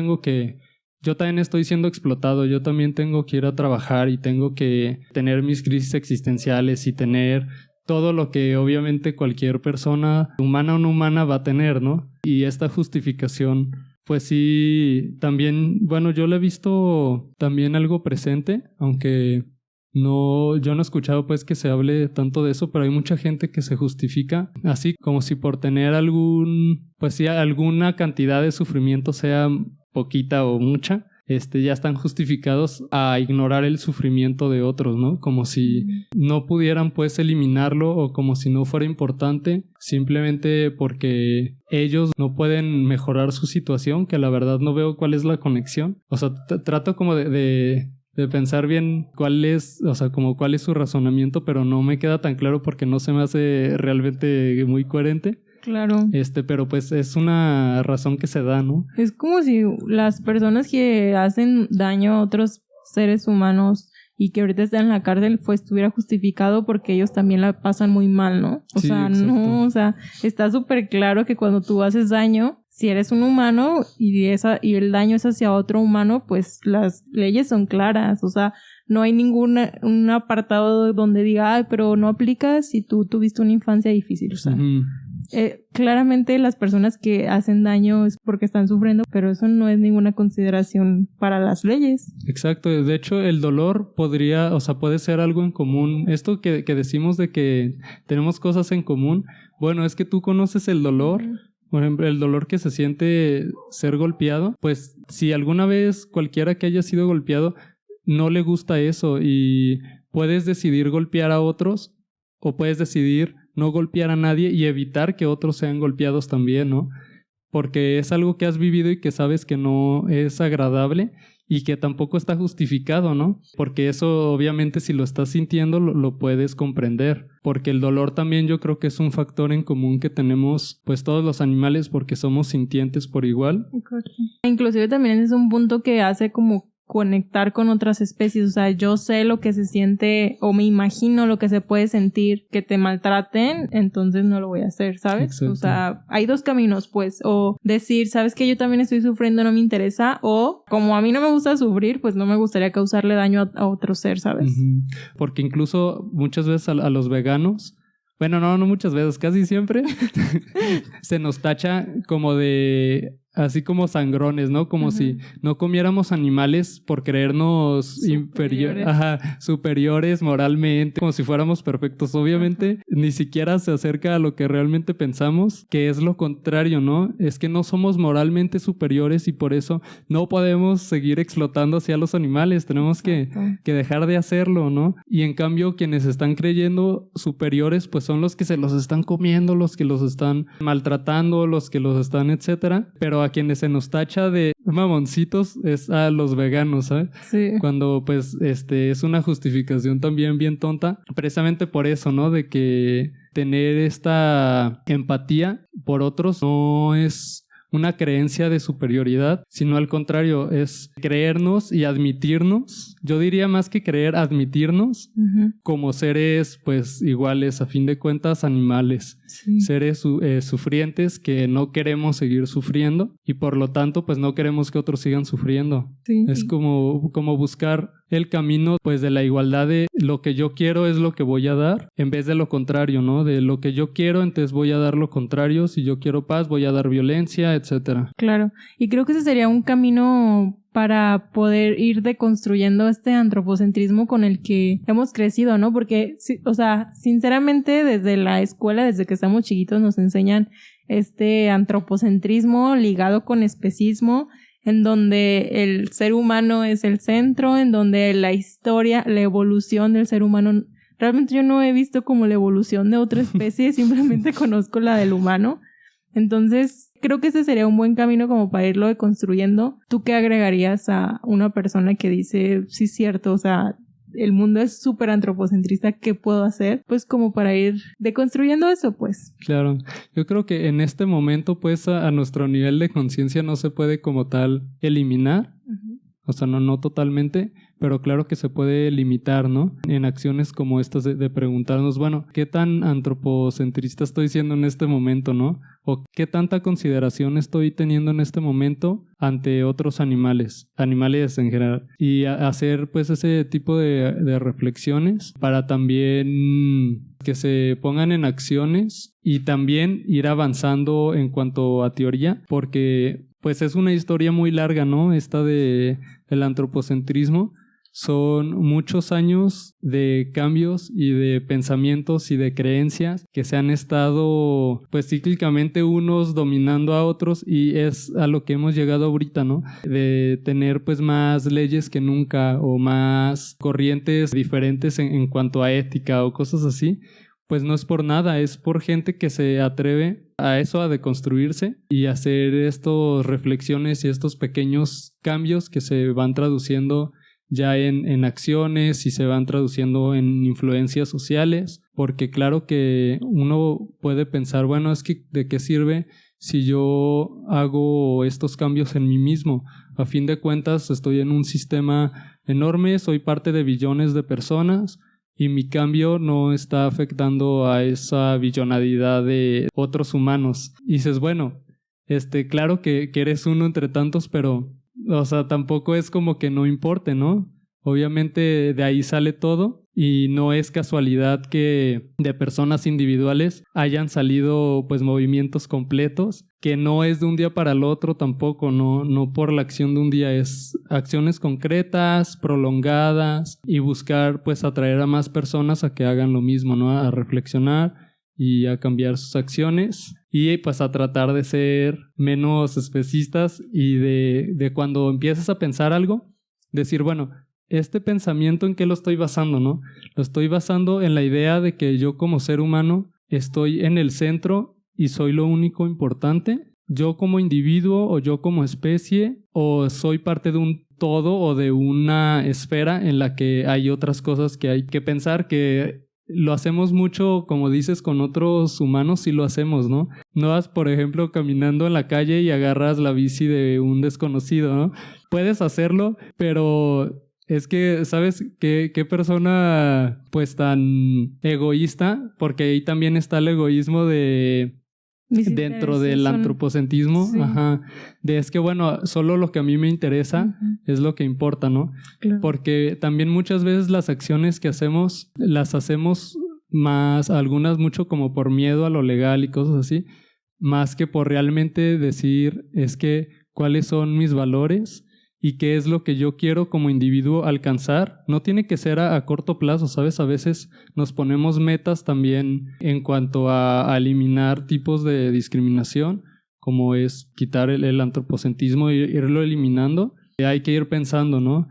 estoy siendo explotado, yo también tengo que ir a trabajar y tengo que tener mis crisis existenciales y tener todo lo que obviamente cualquier persona, humana o no humana, va a tener, ¿no? Y esta justificación, pues sí, también, bueno, yo lo he visto también algo presente, aunque yo no he escuchado pues que se hable tanto de eso, pero hay mucha gente que se justifica así como si por tener alguna cantidad de sufrimiento, sea poquita o mucha, ya están justificados a ignorar el sufrimiento de otros, ¿no? Como si no pudieran pues eliminarlo o como si no fuera importante, simplemente porque ellos no pueden mejorar su situación, que la verdad no veo cuál es la conexión. O sea, trato como de pensar bien cuál es su razonamiento, pero no me queda tan claro porque no se me hace realmente muy coherente. Claro. Pero pues es una razón que se da, ¿no? Es como si las personas que hacen daño a otros seres humanos y que ahorita están en la cárcel estuviera justificado porque ellos también la pasan muy mal, ¿no? O sea, exacto. no, o sea, está súper claro que cuando tú haces daño, si eres un humano y el daño es hacia otro humano, pues las leyes son claras. O sea, no hay un apartado donde diga, ay, pero no aplica si tú tuviste una infancia difícil. O sea, claramente las personas que hacen daño es porque están sufriendo, pero eso no es ninguna consideración para las leyes. Exacto. De hecho, el dolor puede ser algo en común. Esto que decimos de que tenemos cosas en común, bueno, es que tú conoces el dolor. Por ejemplo, el dolor que se siente ser golpeado, pues si alguna vez cualquiera que haya sido golpeado no le gusta eso y puedes decidir golpear a otros o puedes decidir no golpear a nadie y evitar que otros sean golpeados también, ¿no? Porque es algo que has vivido y que sabes que no es agradable y que tampoco está justificado, ¿no? Porque eso obviamente si lo estás sintiendo lo puedes comprender. Porque el dolor también yo creo que es un factor en común que tenemos pues todos los animales porque somos sintientes por igual. Inclusive también es un punto que hace como conectar con otras especies. O sea, yo sé lo que se siente o me imagino lo que se puede sentir que te maltraten, entonces no lo voy a hacer, ¿sabes? Exacto. O sea, hay dos caminos, pues, o decir, ¿sabes que yo también estoy sufriendo, no me interesa? O, como a mí no me gusta sufrir, pues no me gustaría causarle daño a otro ser, ¿sabes? Porque incluso muchas veces a los veganos, bueno, no muchas veces, casi siempre se nos tacha como de así como sangrones, ¿no? Como si no comiéramos animales por creernos superiores moralmente, como si fuéramos perfectos. Obviamente, ni siquiera se acerca a lo que realmente pensamos, que es lo contrario, ¿no? Es que no somos moralmente superiores y por eso no podemos seguir explotando hacia los animales. Tenemos que dejar de hacerlo, ¿no? Y en cambio, quienes están creyendo superiores, pues son los que se los están comiendo, los que los están maltratando, los que los están, etcétera. Pero a quienes se nos tacha de mamoncitos es a los veganos, ¿sabes? Sí. Cuando pues es una justificación también bien tonta, precisamente por eso, ¿no? De que tener esta empatía por otros no es una creencia de superioridad, sino al contrario, es creernos y admitirnos, yo diría más que creer, admitirnos como seres pues iguales, a fin de cuentas animales, seres sufrientes que no queremos seguir sufriendo y por lo tanto pues no queremos que otros sigan sufriendo. Es como buscar el camino pues de la igualdad de lo que yo quiero es lo que voy a dar en vez de lo contrario, ¿no? De lo que yo quiero, entonces voy a dar lo contrario, si yo quiero paz voy a dar violencia, etcétera. Claro, y creo que ese sería un camino para poder ir deconstruyendo este antropocentrismo con el que hemos crecido, ¿no? Porque, o sea, sinceramente desde la escuela, desde que estamos chiquitos nos enseñan este antropocentrismo ligado con especismo, en donde el ser humano es el centro, en donde la historia, la evolución del ser humano, realmente yo no he visto como la evolución de otra especie, simplemente conozco la del humano. Entonces, creo que ese sería un buen camino como para irlo deconstruyendo. ¿Tú qué agregarías a una persona que dice, sí es cierto, o sea, el mundo es súper antropocentrista, ¿qué puedo hacer? Pues como para ir deconstruyendo eso, pues. Claro, yo creo que en este momento, pues, a nuestro nivel de conciencia no se puede como tal eliminar, o sea, no totalmente, pero claro que se puede limitar, ¿no? En acciones como estas de preguntarnos, bueno, ¿qué tan antropocentrista estoy siendo en este momento, no? O ¿qué tanta consideración estoy teniendo en este momento ante otros animales en general? Y hacer pues ese tipo de reflexiones para también que se pongan en acciones y también ir avanzando en cuanto a teoría, porque pues es una historia muy larga, ¿no? Esta del antropocentrismo. Son muchos años de cambios y de pensamientos y de creencias que se han estado pues cíclicamente unos dominando a otros y es a lo que hemos llegado ahorita, ¿no? De tener pues más leyes que nunca o más corrientes diferentes en cuanto a ética o cosas así. Pues no es por nada, es por gente que se atreve a eso, a deconstruirse y hacer estas reflexiones y estos pequeños cambios que se van traduciendo ya en acciones y se van traduciendo en influencias sociales, porque claro que uno puede pensar, bueno, es que ¿de qué sirve si yo hago estos cambios en mí mismo? A fin de cuentas estoy en un sistema enorme, soy parte de billones de personas y mi cambio no está afectando a esa billonadidad de otros humanos. Y dices, bueno, claro que eres uno entre tantos, pero, o sea, tampoco es como que no importe, ¿no? Obviamente de ahí sale todo y no es casualidad que de personas individuales hayan salido pues movimientos completos, que no es de un día para el otro tampoco, no por la acción de un día, es acciones concretas, prolongadas y buscar pues atraer a más personas a que hagan lo mismo, ¿no? A reflexionar y a cambiar sus acciones y pues a tratar de ser menos especistas y de cuando empiezas a pensar algo, decir, bueno, este pensamiento ¿en qué lo estoy basando, no? Lo estoy basando en la idea de que yo como ser humano estoy en el centro y soy lo único importante. Yo como individuo o yo como especie o soy parte de un todo o de una esfera en la que hay otras cosas que hay que pensar, que lo hacemos mucho, como dices, con otros humanos, sí lo hacemos, ¿no? No vas, por ejemplo, caminando en la calle y agarras la bici de un desconocido, ¿no? Puedes hacerlo, pero es que, ¿sabes qué persona pues tan egoísta? Porque ahí también está el egoísmo dentro del antropocentrismo, sí. Ajá, es que bueno, solo lo que a mí me interesa es lo que importa, ¿no? Claro. Porque también muchas veces las acciones que hacemos, las hacemos más, algunas mucho como por miedo a lo legal y cosas así, más que por realmente decir, es que cuáles son mis valores y qué es lo que yo quiero como individuo alcanzar. No tiene que ser a corto plazo, ¿sabes? A veces nos ponemos metas también en cuanto a eliminar tipos de discriminación, como es quitar el antropocentrismo e irlo eliminando. Hay que ir pensando, ¿no?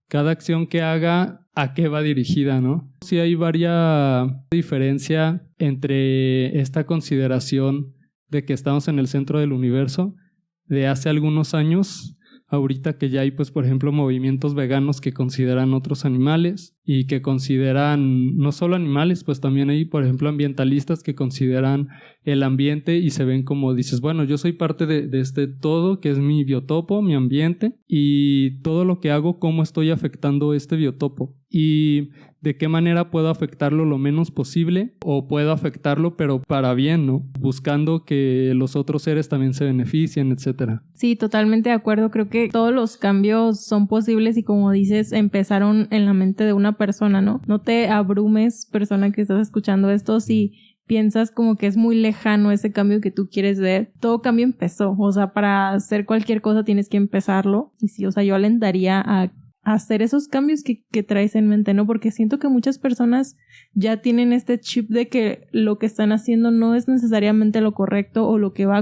Cada acción que haga, ¿a qué va dirigida, no? Sí hay varias diferencia entre esta consideración de que estamos en el centro del universo de hace algunos años. Ahorita que ya hay, pues, por ejemplo, movimientos veganos que consideran otros animales y que consideran no solo animales, pues también hay, por ejemplo, ambientalistas que consideran el ambiente y se ven como dices, bueno, yo soy parte de este todo que es mi biotopo, mi ambiente y todo lo que hago, cómo estoy afectando este biotopo y de qué manera puedo afectarlo lo menos posible o puedo afectarlo pero para bien, ¿no? Buscando que los otros seres también se beneficien, etcétera. Sí, totalmente de acuerdo. Creo que todos los cambios son posibles y como dices, empezaron en la mente de una persona, ¿no? No te abrumes, persona que estás escuchando esto, si piensas como que es muy lejano ese cambio que tú quieres ver. Todo cambio empezó, o sea, para hacer cualquier cosa tienes que empezarlo y sí, o sea, yo alentaría a hacer esos cambios que traes en mente, ¿no? Porque siento que muchas personas ya tienen este chip de que lo que están haciendo no es necesariamente lo correcto o lo que va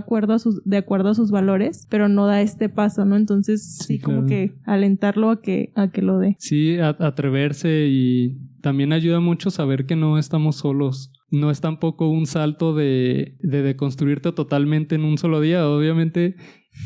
de acuerdo a sus valores, pero no da este paso, ¿no? Entonces sí como claro, que alentarlo a que lo dé. Sí, atreverse y también ayuda mucho saber que no estamos solos. No es tampoco un salto de deconstruirte totalmente en un solo día. Obviamente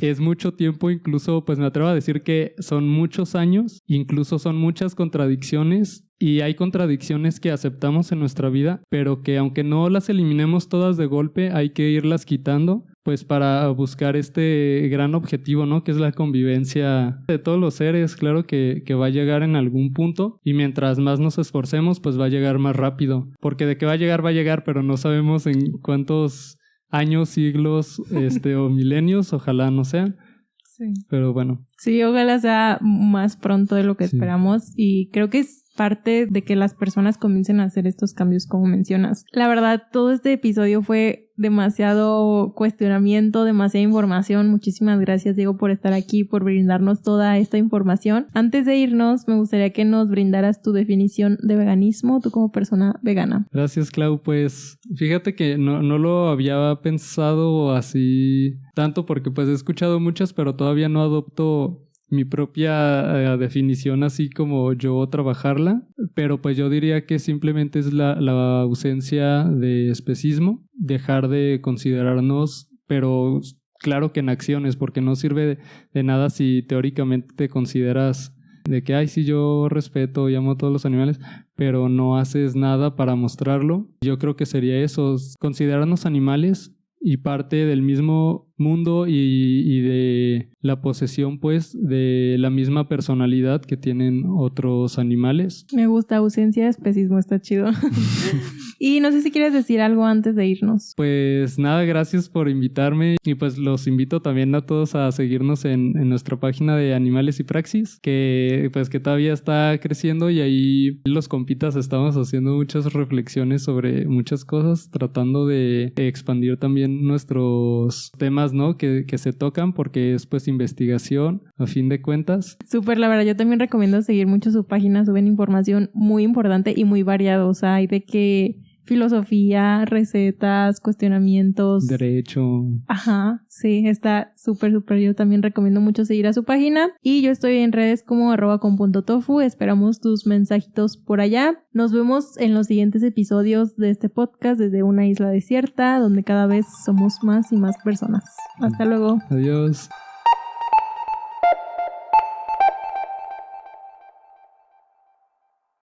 es mucho tiempo, incluso pues me atrevo a decir que son muchos años, incluso son muchas contradicciones y hay contradicciones que aceptamos en nuestra vida, pero que aunque no las eliminemos todas de golpe, hay que irlas quitando pues para buscar este gran objetivo, ¿no? Que es la convivencia de todos los seres. Claro que va a llegar en algún punto y mientras más nos esforcemos pues va a llegar más rápido, porque de que va a llegar, pero no sabemos en cuántos años, siglos, o milenios, ojalá no sean. Sí. Pero bueno. Sí, ojalá sea más pronto de lo que esperamos y creo que es parte de que las personas comiencen a hacer estos cambios como mencionas. La verdad, todo este episodio fue demasiado cuestionamiento, demasiada información. Muchísimas gracias, Diego, por estar aquí, por brindarnos toda esta información. Antes de irnos, me gustaría que nos brindaras tu definición de veganismo, tú como persona vegana. Gracias, Clau. Pues fíjate que no lo había pensado así tanto porque pues he escuchado muchas, pero todavía no adopto mi propia definición así como yo trabajarla, pero pues yo diría que simplemente es la ausencia de especismo, dejar de considerarnos, pero claro que en acciones, porque no sirve de nada si teóricamente te consideras de que, ay, sí, yo respeto y amo a todos los animales, pero no haces nada para mostrarlo. Yo creo que sería eso, considerarnos animales y parte del mismo mundo y de la posesión, pues, de la misma personalidad que tienen otros animales. Me gusta, ausencia de especismo, está chido. Y no sé si quieres decir algo antes de irnos. Pues nada, gracias por invitarme y pues los invito también a todos a seguirnos en nuestra página de Animales y Praxis, que pues que todavía está creciendo y ahí los compitas estamos haciendo muchas reflexiones sobre muchas cosas, tratando de expandir también nuestros temas, ¿no? Que se tocan porque es pues investigación a fin de cuentas. Súper, la verdad, yo también recomiendo seguir mucho su página, suben información muy importante y muy variada, o sea, hay de que filosofía, recetas, cuestionamientos. Derecho. Ajá, sí, está súper, yo también recomiendo mucho seguir a su página y yo estoy en redes como @con.tofu, esperamos tus mensajitos por allá. Nos vemos en los siguientes episodios de este podcast desde una isla desierta donde cada vez somos más y más personas. Hasta luego. Adiós.